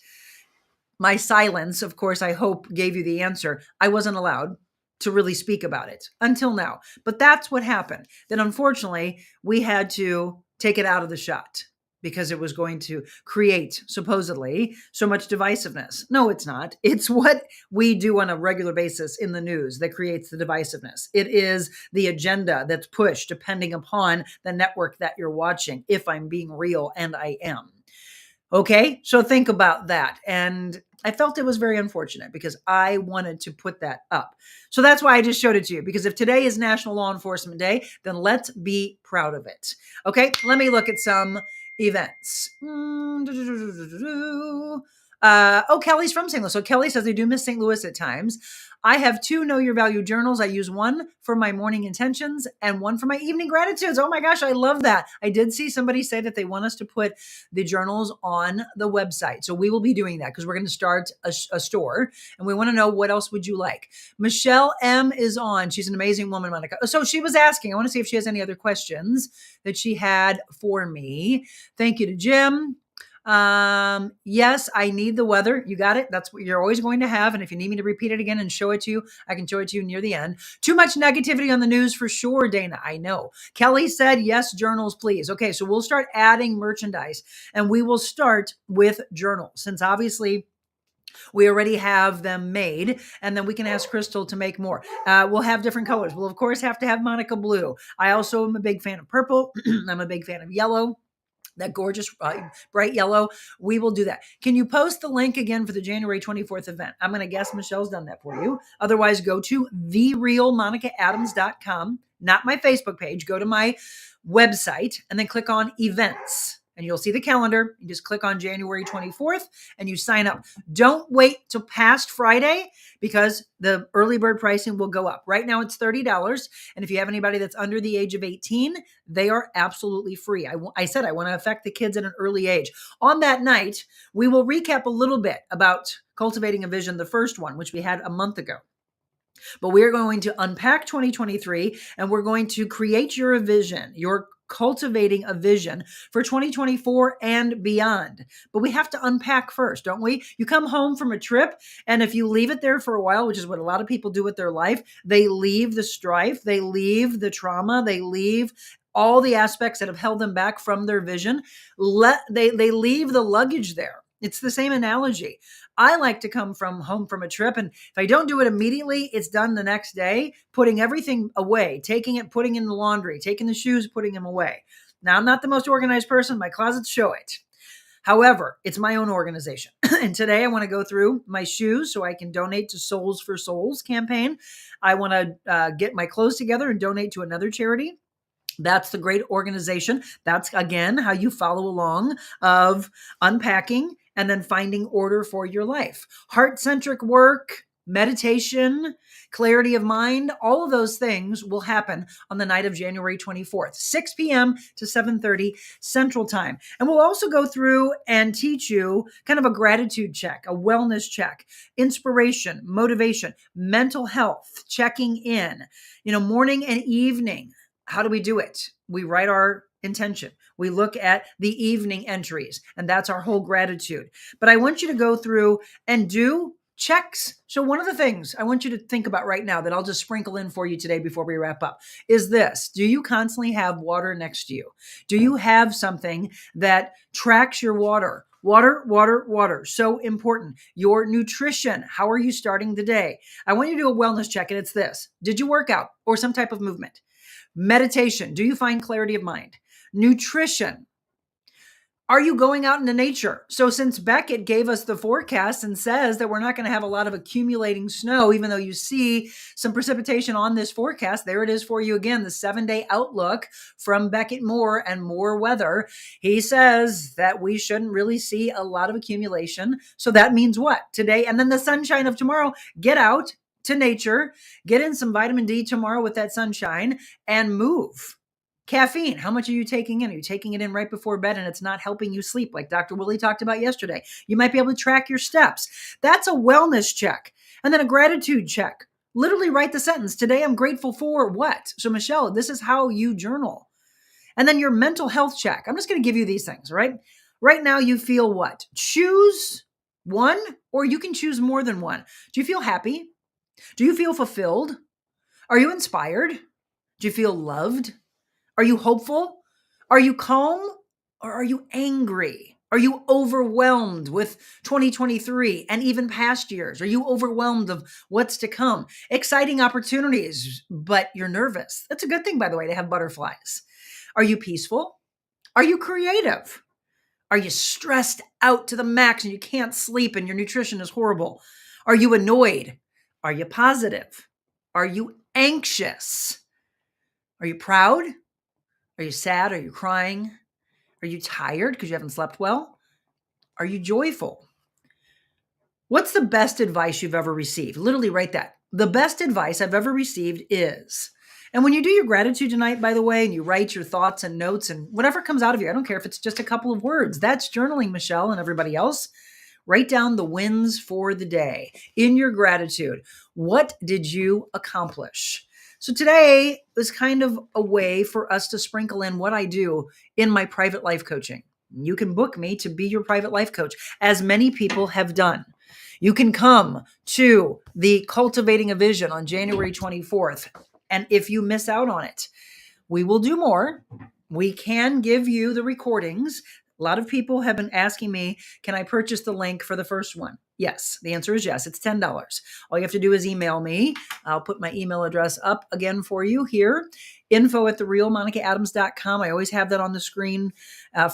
My silence, of course, I hope gave you the answer. I wasn't allowed to really speak about it until now. But that's what happened. Then unfortunately, we had to take it out of the shot because it was going to create, supposedly, so much divisiveness. No, it's not. It's what we do on a regular basis in the news that creates the divisiveness. It is the agenda that's pushed depending upon the network that you're watching, if I'm being real, and I am. Okay, so think about that. And I felt it was very unfortunate because I wanted to put that up. So that's why I just showed it to you, because if today is National Law Enforcement Day, then let's be proud of it. Okay, let me look at some events. Kelly's from St. Louis. So Kelly says, "I do miss St. Louis at times. I have 2 Know Your Value journals. I use one for my morning intentions and one for my evening gratitudes." Oh my gosh, I love that. I did see somebody say that they want us to put the journals on the website. So we will be doing that because we're going to start a store, and we want to know what else would you like. Michelle M is on. She's an amazing woman, Monica. So she was asking, I want to see if she has any other questions that she had for me. Thank you to Jim. Yes, I need the weather. You got it. That's what you're always going to have. And if you need me to repeat it again and show it to you, I can show it to you near the end. Too much negativity on the news for sure, Dana. I know. Kelly said, yes, journals, please. Okay. So we'll start adding merchandise, and we will start with journals, since obviously we already have them made, and then we can ask Crystal to make more. We'll have different colors. We'll of course have to have Monica blue. I also am a big fan of purple. I'm a big fan of yellow. That gorgeous bright yellow. We will do that. Can you post the link again for the January 24th event? I'm going to guess Michelle's done that for you. Otherwise, go to TheRealMonicaAdams.com, not my Facebook page. Go to my website and then click on events. And you'll see the calendar. You just click on January 24th and you sign up. Don't wait till past Friday, because the early bird pricing will go up. Right now it's $30. And if you have anybody that's under the age of 18, they are absolutely free. I said I want to affect the kids at an early age. On that night, we will recap a little bit about Cultivating a Vision, the first one, which we had a month ago. But we're going to unpack 2023 and we're going to create your vision, your cultivating a vision for 2024 and beyond. But we have to unpack first, don't we? You come home from a trip, and if you leave it there for a while, which is what a lot of people do with their life, they leave the strife, they leave the trauma, they leave all the aspects that have held them back from their vision. They leave the luggage there. It's the same analogy. I like to come from home from a trip, and if I don't do it immediately, it's done the next day, putting everything away, taking it, putting in the laundry, taking the shoes, putting them away. Now, I'm not the most organized person. My closets show it. However, it's my own organization. And today I want to go through my shoes so I can donate to Souls for Souls campaign. I want to get my clothes together and donate to another charity. That's the great organization. That's, again, how you follow along of unpacking and then finding order for your life. Heart-centric work, meditation, clarity of mind, all of those things will happen on the night of January 24th, 6 p.m. to 7:30 Central Time. And we'll also go through and teach you kind of a gratitude check, a wellness check, inspiration, motivation, mental health, checking in, morning and evening. How do we do it? We write our intention. We look at the evening entries, and that's our whole gratitude. But I want you to go through and do checks. So one of the things I want you to think about right now that I'll just sprinkle in for you today before we wrap up is this. Do you constantly have water next to you? Do you have something that tracks your water? Water, water, water. So important. Your nutrition. How are you starting the day? I want you to do a wellness check, and it's this. Did you work out or some type of movement? Meditation. Do you find clarity of mind? Nutrition. Are you going out into nature? So since Beckett gave us the forecast and says that we're not going to have a lot of accumulating snow, even though you see some precipitation on this forecast, there it is for you again, the 7-day outlook from Beckett Moore and More Weather. He says that we shouldn't really see a lot of accumulation. So that means what? Today, and then the sunshine of tomorrow, get out to nature, get in some vitamin D tomorrow with that sunshine, and move. Caffeine, how much are you taking in? Are you taking it in right before bed and it's not helping you sleep like Dr. Willie talked about yesterday? You might be able to track your steps. That's a wellness check. And then a gratitude check. Literally write the sentence, today I'm grateful for what? So Michelle, this is how you journal. And then your mental health check. I'm just going to give you these things, right? Right now you feel what? Choose one, or you can choose more than one. Do you feel happy? Do you feel fulfilled? Are you inspired? Do you feel loved? Are you hopeful? Are you calm? Or are you angry? Are you overwhelmed with 2023 and even past years? Are you overwhelmed of what's to come? Exciting opportunities, but you're nervous. That's a good thing, by the way, to have butterflies. Are you peaceful? Are you creative? Are you stressed out to the max and you can't sleep and your nutrition is horrible? Are you annoyed? Are you positive? Are you anxious? Are you proud? Are you sad? Are you crying? Are you tired because you haven't slept well? Are you joyful? What's the best advice you've ever received? Literally write that. The best advice I've ever received is, and when you do your gratitude tonight, by the way, and you write your thoughts and notes and whatever comes out of you, I don't care if it's just a couple of words. That's journaling, Michelle and everybody else. Write down the wins for the day in your gratitude. What did you accomplish? So today was kind of a way for us to sprinkle in what I do in my private life coaching. You can book me to be your private life coach, as many people have done. You can come to the Cultivating a Vision on January 24th. And if you miss out on it, we will do more. We can give you the recordings. A lot of people have been asking me, can I purchase the link for the first one? Yes, the answer is yes. It's $10. All you have to do is email me. I'll put my email address up again for you here. info@TheRealMonicaAdams.com. I always have that on the screen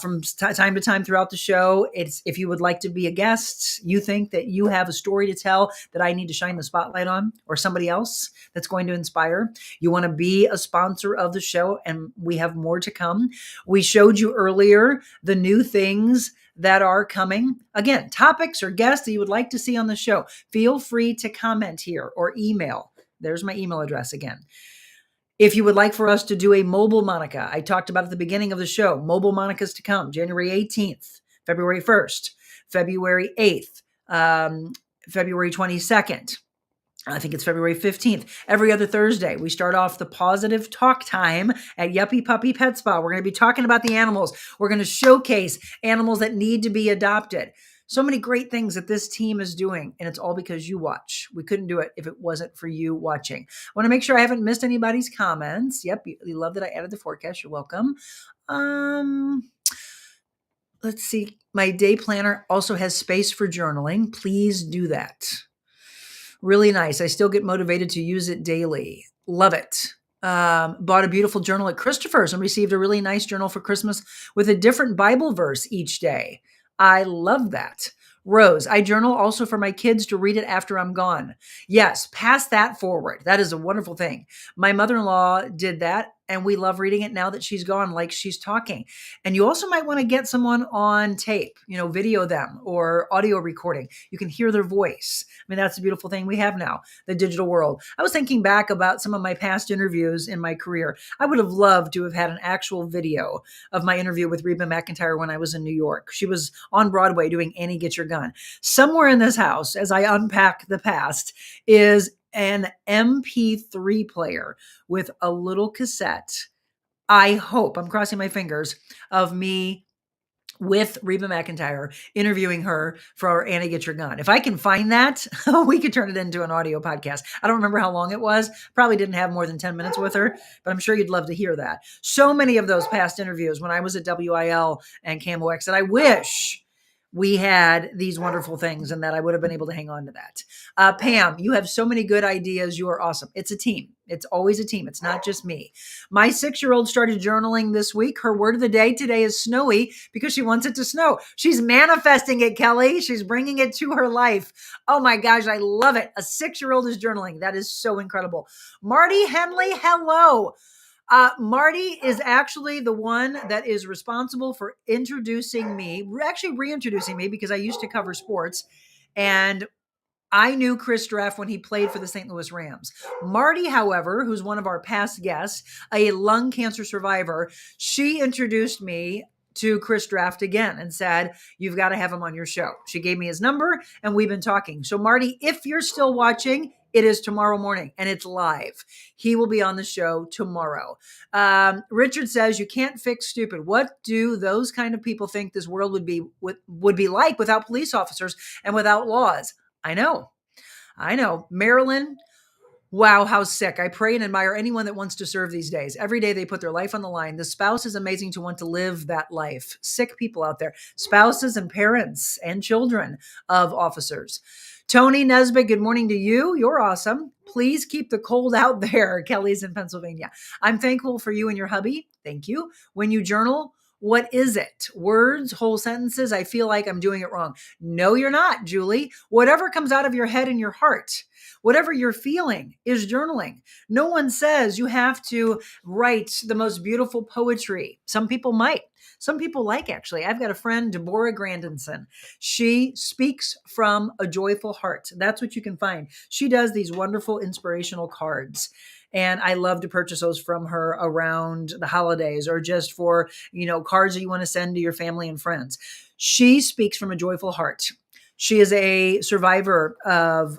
from time to time throughout the show. It's if you would like to be a guest, you think that you have a story to tell that I need to shine the spotlight on, or somebody else that's going to inspire. You want to be a sponsor of the show, and we have more to come. We showed you earlier the new things that are coming. Again, topics or guests that you would like to see on the show. Feel free to comment here or email. There's my email address again. If you would like for us to do a mobile Monica, I talked about at the beginning of the show, mobile Monicas to come, January 18th, February 1st, February 8th, February 22nd. I think it's February 15th. Every other Thursday, we start off the positive talk time at Yuppie Puppy Pet Spa. We're going to be talking about the animals. We're going to showcase animals that need to be adopted. So many great things that this team is doing, and it's all because you watch. We couldn't do it if it wasn't for you watching. I want to make sure I haven't missed anybody's comments. Yep, you love that I added the forecast. You're welcome. Let's see. My day planner also has space for journaling. Please do that. Really nice. I still get motivated to use it daily. Love it. Bought a beautiful journal at Christopher's and received a really nice journal for Christmas with a different Bible verse each day. I love that. Rose, I journal also for my kids to read it after I'm gone. Yes, pass that forward. That is a wonderful thing. My mother-in-law did that, and we love reading it now that she's gone, like she's talking. And you also might want to get someone on tape, video them or audio recording. You can hear their voice. I mean, that's a beautiful thing we have now, the digital world. I was thinking back about some of my past interviews in my career. I would have loved to have had an actual video of my interview with Reba McEntire when I was in New York. She was on Broadway doing Annie Get Your Gun. Somewhere in this house, as I unpack the past, is an MP3 player with a little cassette. I hope, I'm crossing my fingers, of me with Reba McEntire interviewing her for Annie Get Your Gun. If I can find that, we could turn it into an audio podcast. I don't remember how long it was. Probably didn't have more than 10 minutes with her, but I'm sure you'd love to hear that. So many of those past interviews when I was at WIL and KMOX that I wish we had these wonderful things and that I would have been able to hang on to that. Pam, you have so many good ideas. You are awesome. It's a team. It's always a team. It's not just me. My 6-year-old started journaling this week. Her word of the day today is snowy because she wants it to snow. She's manifesting it, Kelly. She's bringing it to her life. Oh my gosh, I love it. A 6-year-old is journaling. That is so incredible. Marty Henley, hello. Marty is actually the one that is responsible for introducing me, actually reintroducing me, because I used to cover sports and I knew Chris Draft when he played for the St. Louis Rams. Marty, however, who's one of our past guests, a lung cancer survivor, she introduced me to Chris Draft again and said, you've got to have him on your show. She gave me his number and we've been talking. So Marty, if you're still watching, it is tomorrow morning and it's live. He will be on the show tomorrow. Richard says, you can't fix stupid. What do those kind of people think this world would be like without police officers and without laws? I know. Marilyn, wow, how sick. I pray and admire anyone that wants to serve these days. Every day they put their life on the line. The spouse is amazing to want to live that life. Sick people out there, spouses and parents and children of officers. Tony Nesbitt, good morning to you. You're awesome. Please keep the cold out there. Kelly's in Pennsylvania. I'm thankful for you and your hubby. Thank you. When you journal, what is it? Words, whole sentences? I feel like I'm doing it wrong. No, you're not, Julie. Whatever comes out of your head and your heart, whatever you're feeling is journaling. No one says you have to write the most beautiful poetry. Some people might. Some people like, actually. I've got a friend, Deborah Grandinson. She speaks from a joyful heart. That's what you can find. She does these wonderful inspirational cards. And I love to purchase those from her around the holidays or just for, cards that you want to send to your family and friends. She speaks from a joyful heart. She is a survivor of,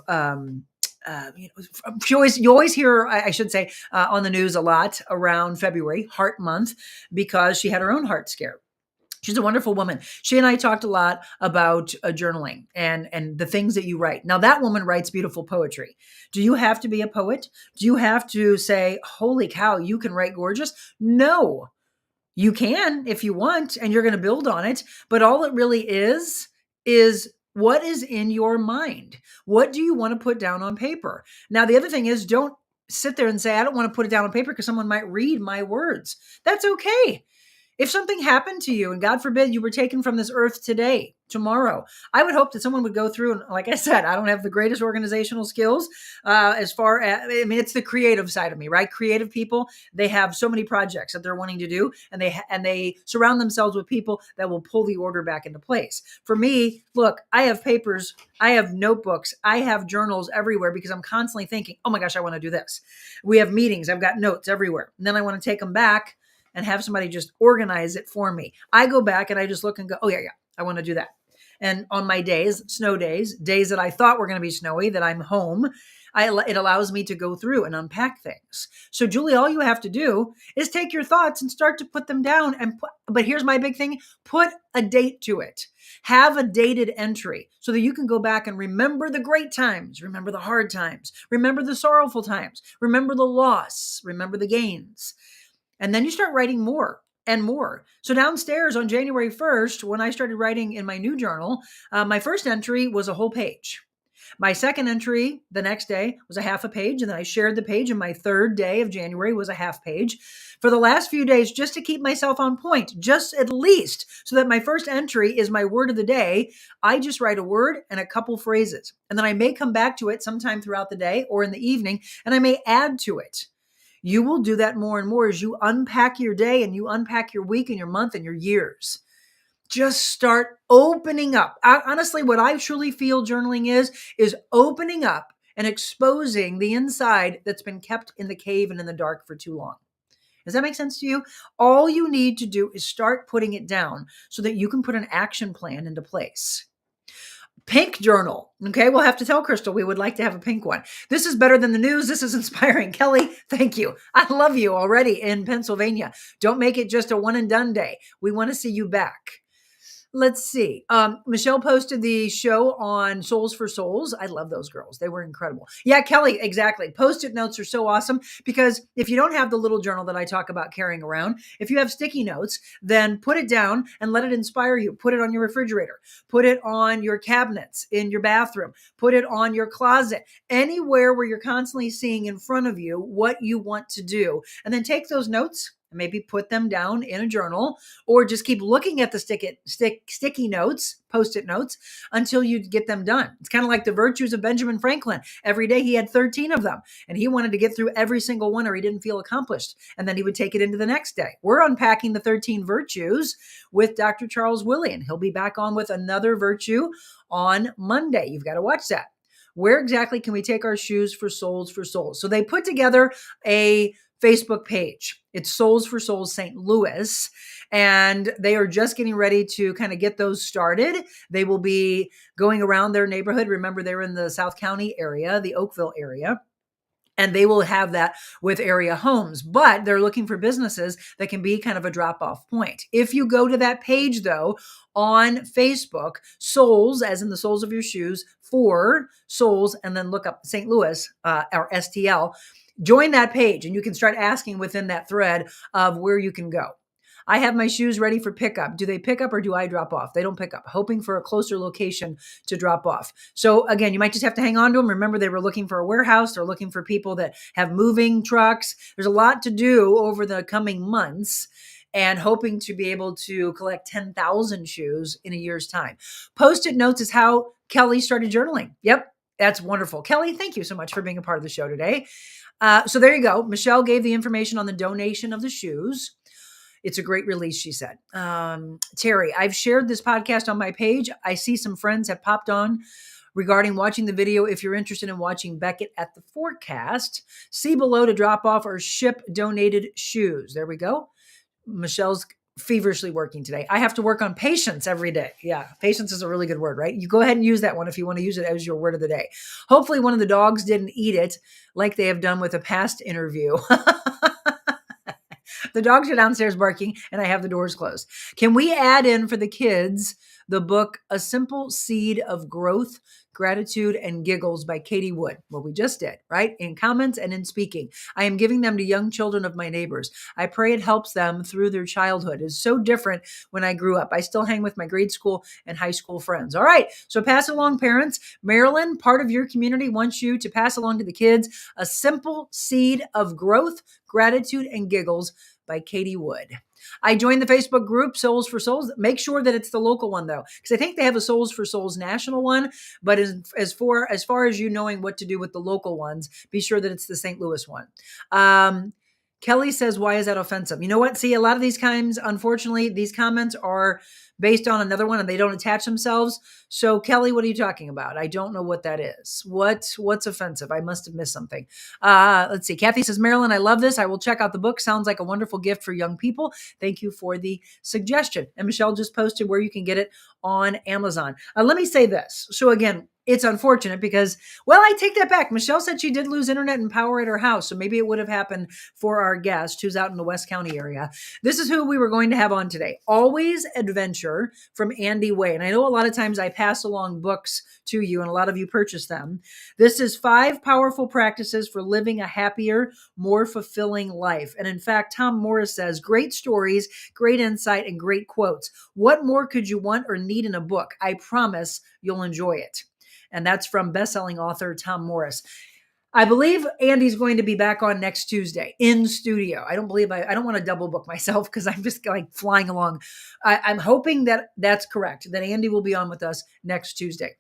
you always hear, I should say, on the news a lot around February, Heart Month, because she had her own heart scare. She's a wonderful woman. She and I talked a lot about journaling and the things that you write. Now, that woman writes beautiful poetry. Do you have to be a poet? Do you have to say, holy cow, you can write gorgeous? No, you can if you want, and you're going to build on it. But all it really is what is in your mind? What do you want to put down on paper? Now, the other thing is, don't sit there and say, I don't want to put it down on paper because someone might read my words. That's okay. If something happened to you and God forbid you were taken from this earth today, tomorrow, I would hope that someone would go through. And like I said, I don't have the greatest organizational skills as far as, it's the creative side of me, right? Creative people, they have so many projects that they're wanting to do and they surround themselves with people that will pull the order back into place. For me, look, I have papers, I have notebooks, I have journals everywhere because I'm constantly thinking, oh my gosh, I want to do this. We have meetings, I've got notes everywhere. And then I want to take them back and have somebody just organize it for me. I go back and I just look and go, oh yeah, I want to do that. And on my days, snow days that I thought were going to be snowy, that I'm home, It allows me to go through and unpack things. So Julie, all you have to do is take your thoughts and start to put them down but here's my big thing, put a date to it. Have a dated entry so that you can go back and remember the great times, remember the hard times, remember the sorrowful times, remember the loss, remember the gains. And then you start writing more and more. So downstairs on January 1st, when I started writing in my new journal, my first entry was a whole page. My second entry the next day was a half a page, and then I shared the page, and my third day of January was a half page. For the last few days, just to keep myself on point, just at least so that my first entry is my word of the day, I just write a word and a couple phrases. And then I may come back to it sometime throughout the day or in the evening, and I may add to it. You will do that more and more as you unpack your day and you unpack your week and your month and your years. Just start opening up. Honestly, what I truly feel journaling is opening up and exposing the inside that's been kept in the cave and in the dark for too long. Does that make sense to you? All you need to do is start putting it down so that you can put an action plan into place. Pink journal. Okay, we'll have to tell Crystal we would like to have a pink one. This is better than the news. This is inspiring. Kelly, thank you. I love you already in Pennsylvania. Don't make it just a one and done day. We want to see you back. Let's see. Michelle posted the show on Souls for Souls. I love those girls. They were incredible. Yeah, Kelly, exactly. Post-it notes are so awesome because if you don't have the little journal that I talk about carrying around, if you have sticky notes, then put it down and let it inspire you. Put it on your refrigerator. Put it on your cabinets in your bathroom. Put it on your closet. Anywhere where you're constantly seeing in front of you what you want to do. And then take those notes and maybe put them down in a journal, or just keep looking at the sticky notes, post-it notes, until you get them done. It's kind of like the virtues of Benjamin Franklin. Every day he had 13 of them, and he wanted to get through every single one or he didn't feel accomplished. And then he would take it into the next day. We're unpacking the 13 virtues with Dr. Charles Willian. He'll be back on with another virtue on Monday. You've got to watch that. Where exactly can we take our shoes for Souls for Souls? So they put together a Facebook page. It's Souls for Souls St. Louis, and they are just getting ready to kind of get those started. They will be going around their neighborhood. Remember, they're in the South County area, the Oakville area. And they will have that with area homes, but they're looking for businesses that can be kind of a drop-off point. If you go to that page, though, on Facebook, Souls, as in the soles of your shoes, for Souls, and then look up St. Louis, or STL, join that page, and you can start asking within that thread of where you can go. I have my shoes ready for pickup. Do they pick up or do I drop off? They don't pick up, hoping for a closer location to drop off. So again, you might just have to hang on to them. Remember, they were looking for a warehouse. They're looking for people that have moving trucks. There's a lot to do over the coming months, and hoping to be able to collect 10,000 shoes in a year's time. Post-it notes is how Kelly started journaling. Yep, that's wonderful. Kelly, thank you so much for being a part of the show today. So there you go. Michelle gave the information on the donation of the shoes. It's a great release, she said. Terry, I've shared this podcast on my page. I see some friends have popped on regarding watching the video. If you're interested in watching Beckett at the forecast, see below to drop off or ship donated shoes. There we go. Michelle's feverishly working today. I have to work on patience every day. Yeah, patience is a really good word, right? You go ahead and use that one if you want to use it as your word of the day. Hopefully one of the dogs didn't eat it like they have done with a past interview. The dogs are downstairs barking and I have the doors closed. Can we add in for the kids the book, A Simple Seed of Growth, Gratitude, and Giggles by Katie Wood? Well, we just did, right? In comments and in speaking. I am giving them to young children of my neighbors. I pray it helps them through their childhood. It's so different when I grew up. I still hang with my grade school and high school friends. All right. So pass along, parents. Marilyn, part of your community, wants you to pass along to the kids A Simple Seed of Growth, Gratitude, and Giggles by Katie Wood. I joined the Facebook group Souls for Souls. Make sure that it's the local one, though, because I think they have a Souls for Souls national one. But as far as you knowing what to do with the local ones, be sure that it's the St. Louis one. Kelly says, why is that offensive? You know what? See, a lot of these times, unfortunately, these comments are based on another one and they don't attach themselves. So Kelly, what are you talking about? I don't know what that is. What's offensive? I must have missed something. Let's see. Kathy says, Marilyn, I love this. I will check out the book. Sounds like a wonderful gift for young people. Thank you for the suggestion. And Michelle just posted where you can get it on Amazon. Let me say this. So again, it's unfortunate because, well, I take that back. Michelle said she did lose internet and power at her house. So maybe it would have happened for our guest who's out in the West County area. This is who we were going to have on today. Always Adventure from Andy Way. And I know a lot of times I pass along books to you and a lot of you purchase them. This is 5 powerful practices for living a happier, more fulfilling life. And in fact, Tom Morris says, great stories, great insight, and great quotes. What more could you want or need in a book? I promise you'll enjoy it. And that's from best-selling author Tom Morris. I believe Andy's going to be back on next Tuesday in studio. I don't want to double book myself because I'm just like flying along. I'm hoping that that's correct, that Andy will be on with us next Tuesday.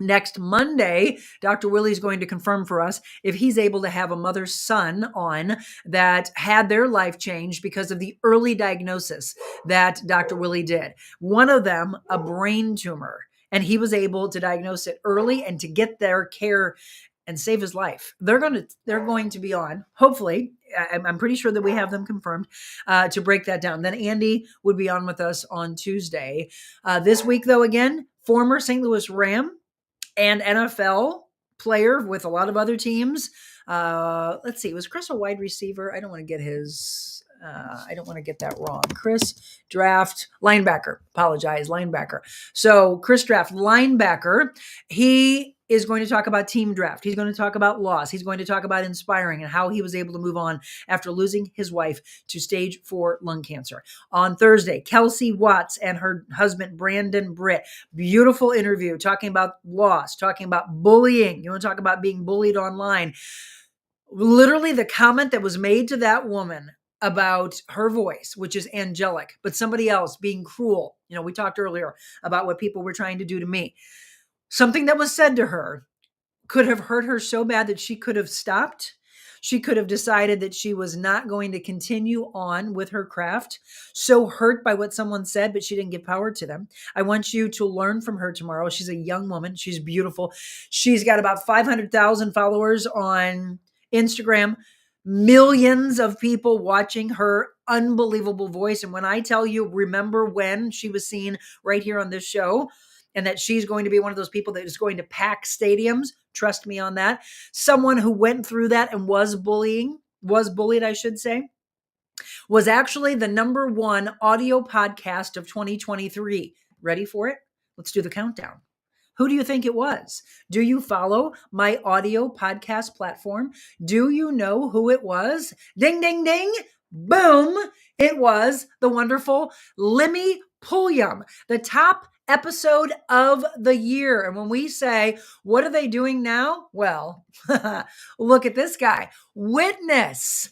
Next Monday, Dr. Willie's going to confirm for us if he's able to have a mother's son on that had their life changed because of the early diagnosis that Dr. Willie did. One of them, a brain tumor, and he was able to diagnose it early and to get their care and save his life. They're going to be on, hopefully. I'm pretty sure that we have them confirmed to break that down. Then Andy would be on with us on Tuesday. This week, though, again, former St. Louis Ram and NFL player with a lot of other teams. Let's see, was Chris a wide receiver? I don't want to get that wrong. Chris Draft, linebacker. Apologize, linebacker. So Chris Draft, linebacker. He is going to talk about team draft. He's going to talk about loss. He's going to talk about inspiring and how he was able to move on after losing his wife to stage 4 lung cancer. On Thursday, Kelsey Watts and her husband, Brandon Britt. Beautiful interview talking about loss, talking about bullying. You want to talk about being bullied online. Literally the comment that was made to that woman about her voice, which is angelic, but somebody else being cruel. You know, we talked earlier about what people were trying to do to me. Something that was said to her could have hurt her so bad that she could have stopped. She could have decided that she was not going to continue on with her craft. So hurt by what someone said, but she didn't give power to them. I want you to learn from her tomorrow. She's a young woman. She's beautiful. She's got about 500,000 followers on Instagram. Millions of people watching her unbelievable voice. And when I tell you, remember when she was seen right here on this show, and that she's going to be one of those people that is going to pack stadiums. Trust me on that. Someone who went through that and was bullied, I should say, was actually the #1 audio podcast of 2023. Ready for it? Let's do the countdown. Who do you think it was? Do you follow my audio podcast platform? Do you know who it was? Ding, ding, ding. Boom. It was the wonderful Limmy Pulliam, the top episode of the year. And when we say, what are they doing now? Well, look at this guy. Witness.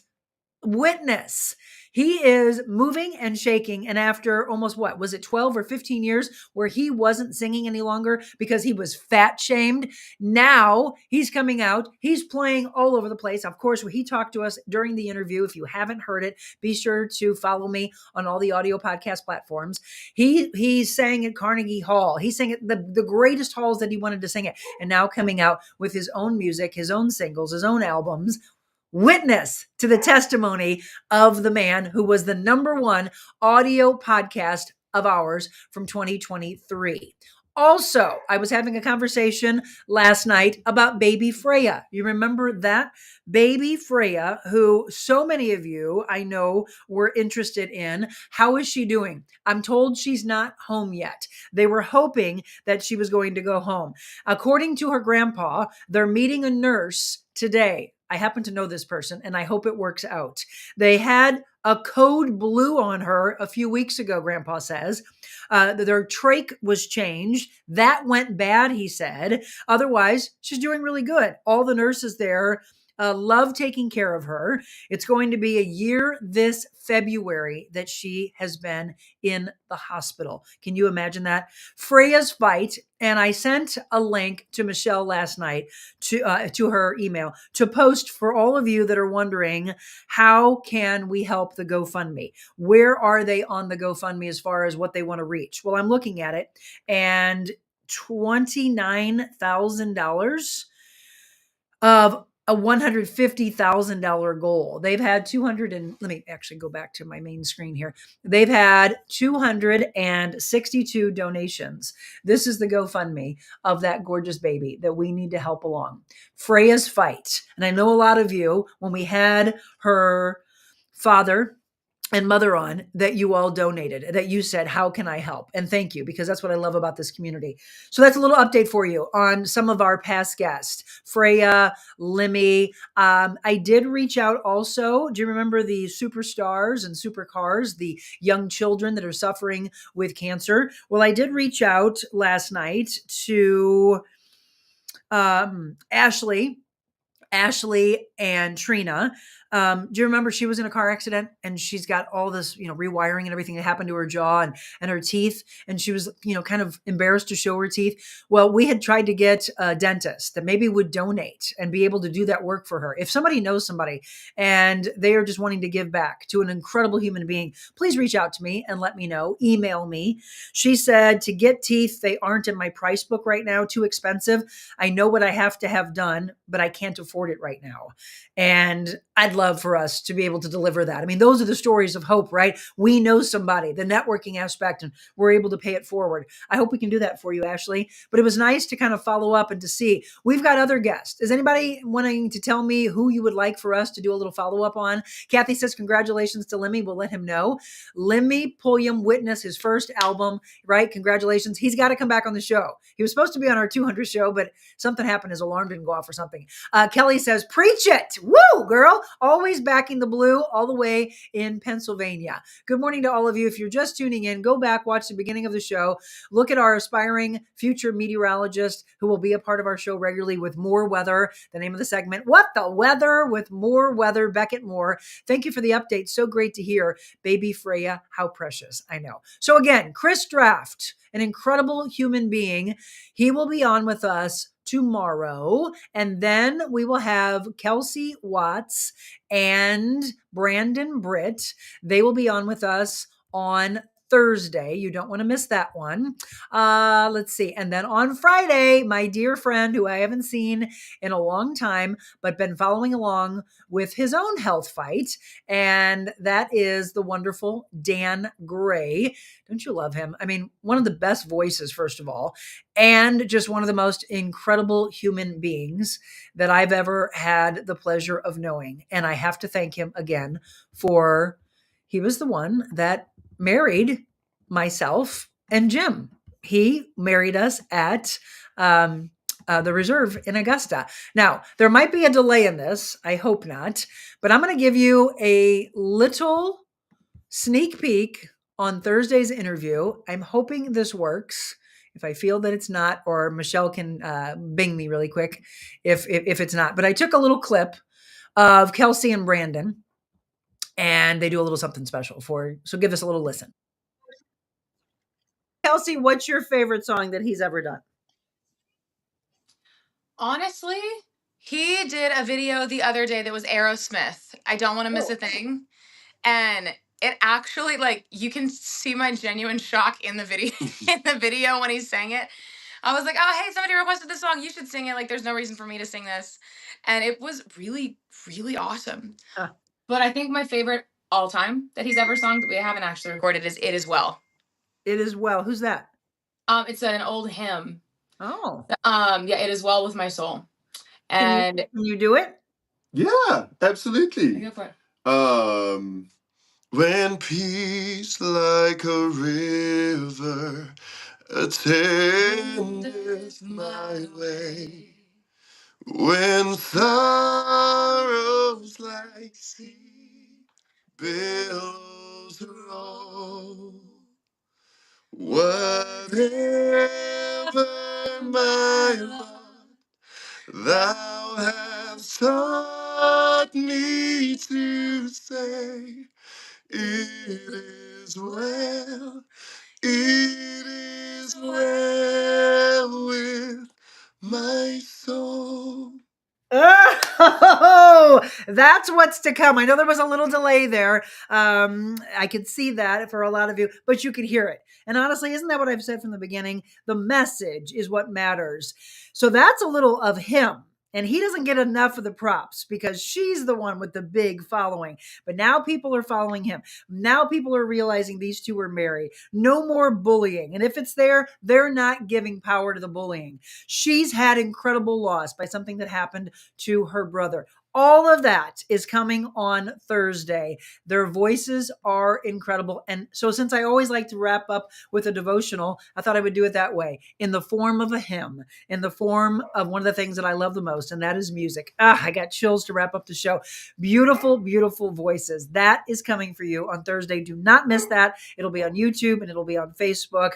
He is moving and shaking. And after almost 12 or 15 years where he wasn't singing any longer because he was fat shamed. Now he's coming out. He's playing all over the place. Of course, he talked to us during the interview. If you haven't heard it, be sure to follow me on all the audio podcast platforms. He sang at Carnegie Hall. He sang at the greatest halls that he wanted to sing at. And now coming out with his own music, his own singles, his own albums. Witness to the testimony of the man who was the #1 audio podcast of ours from 2023. Also, I was having a conversation last night about baby Freya. You remember that? Baby Freya, who so many of you I know were interested in. How is she doing? I'm told she's not home yet. They were hoping that she was going to go home. According to her grandpa, they're meeting a nurse today. I happen to know this person, and I hope it works out. They had a code blue on her a few weeks ago, Grandpa says. Their trach was changed. That went bad, he said. Otherwise, she's doing really good. All the nurses there love taking care of her. It's going to be a year this February that she has been in the hospital. Can you imagine that? Freya's fight. And I sent a link to Michelle last night to her email to post for all of you that are wondering, how can we help the GoFundMe? Where are they on the GoFundMe as far as what they want to reach? Well, I'm looking at it, and $29,000 of a $150,000 goal. They've had 200 and let me actually go back to my main screen here. They've had 262 donations. This is the GoFundMe of that gorgeous baby that we need to help along. Freya's Fight. And I know a lot of you, when we had her father and mother on, that you all donated, that you said, how can I help? And thank you, because that's what I love about this community. So that's a little update for you on some of our past guests, Freya, Limmy. I did reach out also. Do you remember the superstars and supercars, the young children that are suffering with cancer? Well, I did reach out last night to Ashley and Trina. Do you remember she was in a car accident and she's got all this, rewiring and everything that happened to her jaw and her teeth. And she was, kind of embarrassed to show her teeth. Well, we had tried to get a dentist that maybe would donate and be able to do that work for her. If somebody knows somebody and they are just wanting to give back to an incredible human being, please reach out to me and let me know. Email me. She said to get teeth, they aren't in my price book right now, too expensive. I know what I have to have done, but I can't afford it right now. And I'd love for us to be able to deliver that. I mean, those are the stories of hope, right? We know somebody, the networking aspect, and we're able to pay it forward. I hope we can do that for you, Ashley. But it was nice to kind of follow up and to see. We've got other guests. Is anybody wanting to tell me who you would like for us to do a little follow up on? Kathy says, congratulations to Limmy. We'll let him know. Limmy Pulliam Witness, his first album, right? Congratulations. He's got to come back on the show. He was supposed to be on our 200 show, but something happened. His alarm didn't go off or something. Kelly says, preach it. Woo, girl. Always backing the blue all the way in Pennsylvania. Good morning to all of you. If you're just tuning in, go back, watch the beginning of the show. Look at our aspiring future meteorologist who will be a part of our show regularly with more weather. The name of the segment, What the Weather with More Weather, Beckett Moore. Thank you for the update. So great to hear. Baby Freya, how precious. I know. So again, Chris Draft, an incredible human being. He will be on with us tomorrow. And then we will have Kelsey Watts and Brandon Britt. They will be on with us on Thursday. You don't want to miss that one. Let's see. And then on Friday, my dear friend who I haven't seen in a long time, but been following along with his own health fight. And that is the wonderful Dan Gray. Don't you love him? I mean, one of the best voices, first of all, and just one of the most incredible human beings that I've ever had the pleasure of knowing. And I have to thank him again for, he was the one that married myself and Jim. He married us at the Reserve in Augusta. Now, there might be a delay in this. I hope not. But I'm going to give you a little sneak peek on Thursday's interview. I'm hoping this works. If I feel that it's not, or Michelle can bing me really quick if it's not. But I took a little clip of Kelsey and Brandon, and they do a little something special for, so give us a little listen. Kelsey, what's your favorite song that he's ever done? Honestly, he did a video the other day that was Aerosmith. I Don't Want to Miss a Thing. And it actually, like, you can see my genuine shock in the video in the video when he sang it. I was like, oh, hey, somebody requested this song. You should sing it. Like, there's no reason for me to sing this. And it was really, really awesome. Huh. But I think my favorite all time that he's ever sung that we haven't actually recorded is It Is Well. It Is Well. Who's that? It's an old hymn. Oh. Yeah, It Is Well With My Soul. And can you do it? Yeah, absolutely. Go for it. When peace like a river attendeth my way, when sorrows like sea billows roll, whatever my lot, thou hast taught me to say, it is well, it is well with my soul. Oh, that's what's to come. I know there was a little delay there. I could see that for a lot of you, but you could hear it. And honestly, isn't that what I've said from the beginning? The message is what matters. So that's a little of him. And he doesn't get enough of the props because she's the one with the big following. But now people are following him. Now people are realizing these two are married. No more bullying. And if it's there, they're not giving power to the bullying. She's had incredible loss by something that happened to her brother. All of that is coming on Thursday. Their voices are incredible. And so, since I always like to wrap up with a devotional, I thought I would do it that way, in the form of a hymn, in the form of one of the things that I love the most, and that is music. I got chills to wrap up the show. Beautiful, beautiful voices. That is coming for you on Thursday. Do not miss that. It'll be on YouTube and it'll be on Facebook.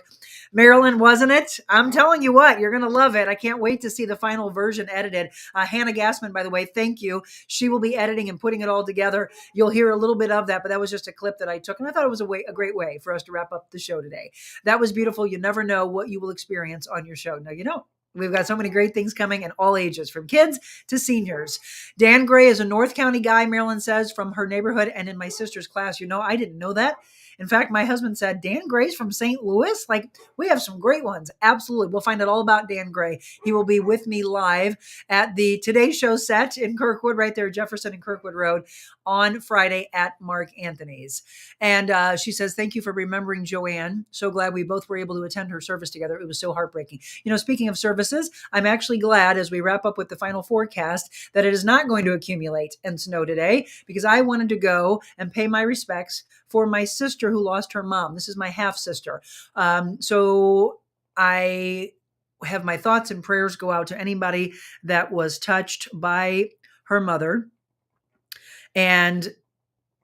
Marilyn, wasn't it? I'm telling you what, you're going to love it. I can't wait to see the final version edited. Hannah Gassman, by the way, thank you. She will be editing and putting it all together. You'll hear a little bit of that, but that was just a clip that I took, and I thought it was a great way for us to wrap up the show today. That was beautiful. You never know what you will experience on your show. No, you don't. We've got so many great things coming in all ages, from kids to seniors. Dan Gray is a North County guy, Marilyn says, from her neighborhood and in my sister's class. I didn't know that. In fact, my husband said, Dan Gray's from St. Louis? Like, we have some great ones. Absolutely. We'll find out all about Dan Gray. He will be with me live at the Today Show set in Kirkwood, right there, Jefferson and Kirkwood Road, on Friday at Mark Anthony's. And she says, thank you for remembering Joanne. So glad we both were able to attend her service together. It was so heartbreaking. Speaking of services, I'm actually glad, as we wrap up with the final forecast, that it is not going to accumulate and snow today, because I wanted to go and pay my respects for my sister who lost her mom. This is my half sister. So I have my thoughts and prayers go out to anybody that was touched by her mother. And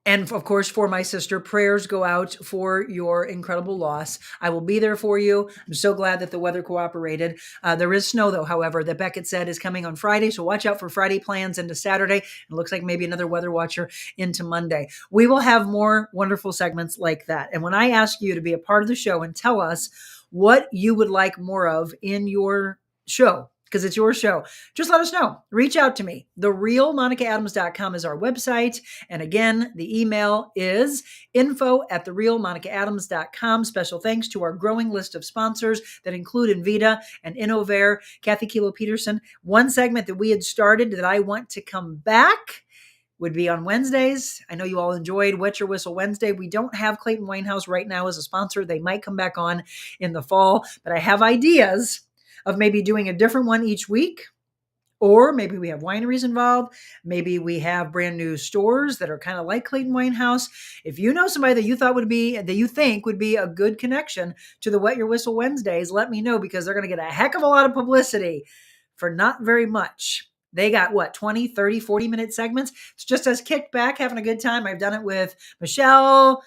of course, for my sister, prayers go out for your incredible loss. I will be there for you. I'm so glad that the weather cooperated. There is snow, though, however, that Beckett said is coming on Friday. So watch out for Friday plans into Saturday. It looks like maybe another weather watcher into Monday. We will have more wonderful segments like that. And when I ask you to be a part of the show and tell us what you would like more of in your show, because it's your show, just let us know. Reach out to me. TheRealMonicaAdams.com is our website. And again, the email is info@TheRealMonicaAdams.com. Special thanks to our growing list of sponsors that include Invita and Innovair, Kathy Kilo Peterson. One segment that we had started that I want to come back would be on Wednesdays. I know you all enjoyed Wet Your Whistle Wednesday. We don't have Clayton Winehouse right now as a sponsor. They might come back on in the fall, but I have ideas of maybe doing a different one each week. Or maybe we have wineries involved. Maybe we have brand new stores that are kind of like Clayton Winehouse. If you know somebody that you think would be a good connection to the Wet Your Whistle Wednesdays, let me know, because they're going to get a heck of a lot of publicity for not very much. They got 20, 30, 40-minute segments. It's just us kicked back, having a good time. I've done it with Michelle.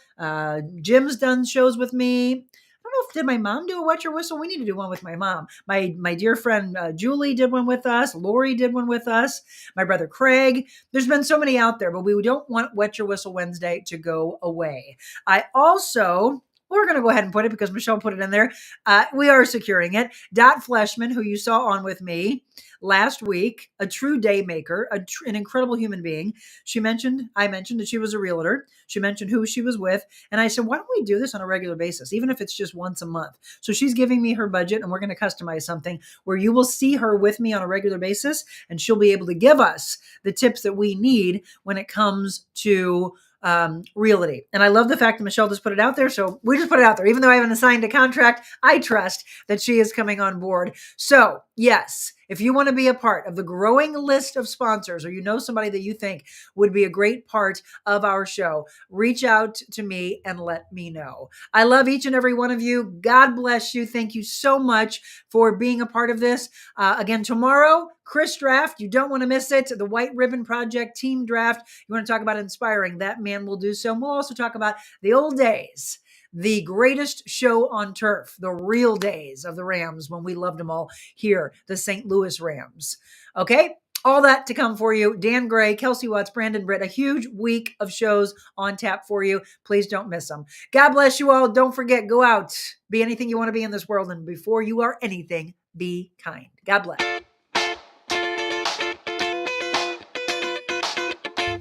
Jim's done shows with me. I don't know did my mom do a Wet Your Whistle? We need to do one with my mom. My dear friend Julie did one with us. Lori did one with us. My brother Craig. There's been so many out there, but we don't want Wet Your Whistle Wednesday to go away. We're going to go ahead and put it, because Michelle put it in there. We are securing it. Dot Fleshman, who you saw on with me last week, a true day maker, an incredible human being. I mentioned that she was a realtor. She mentioned who she was with. And I said, why don't we do this on a regular basis, even if it's just once a month? So she's giving me her budget, and we're going to customize something where you will see her with me on a regular basis, and she'll be able to give us the tips that we need when it comes to realty. And I love the fact that Michelle just put it out there. So we just put it out there. Even though I haven't signed a contract, I trust that she is coming on board. So yes, if you want to be a part of the growing list of sponsors, or you know somebody that you think would be a great part of our show, reach out to me and let me know. I love each and every one of you. God bless you. Thank you so much for being a part of this. Again, tomorrow, Chris Draft. You don't want to miss it. The White Ribbon Project team draft. You want to talk about inspiring? That man will do so. And we'll also talk about the old days, the greatest show on turf, the real days of the Rams when we loved them all here, the St. Louis Rams. Okay? All that to come for you. Dan Gray, Kelsey Watts, Brandon Britt, a huge week of shows on tap for you. Please don't miss them. God bless you all. Don't forget, go out, be anything you want to be in this world. And before you are anything, be kind. God bless.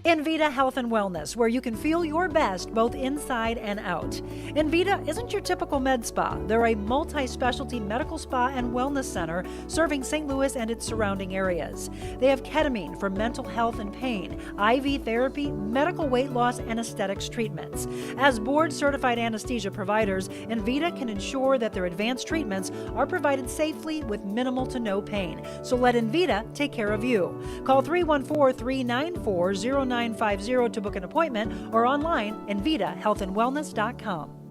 Invita Invita Health and Wellness, where you can feel your best both inside and out. Invita isn't your typical med spa. They're a multi-specialty medical spa and wellness center serving St. Louis and its surrounding areas. They have ketamine for mental health and pain, IV therapy, medical weight loss, and aesthetics treatments. As board-certified anesthesia providers, Invita can ensure that their advanced treatments are provided safely with minimal to no pain. So let Invita take care of you. Call 314-394-0950 to book an appointment or online, InvitaHealthandWellness.com.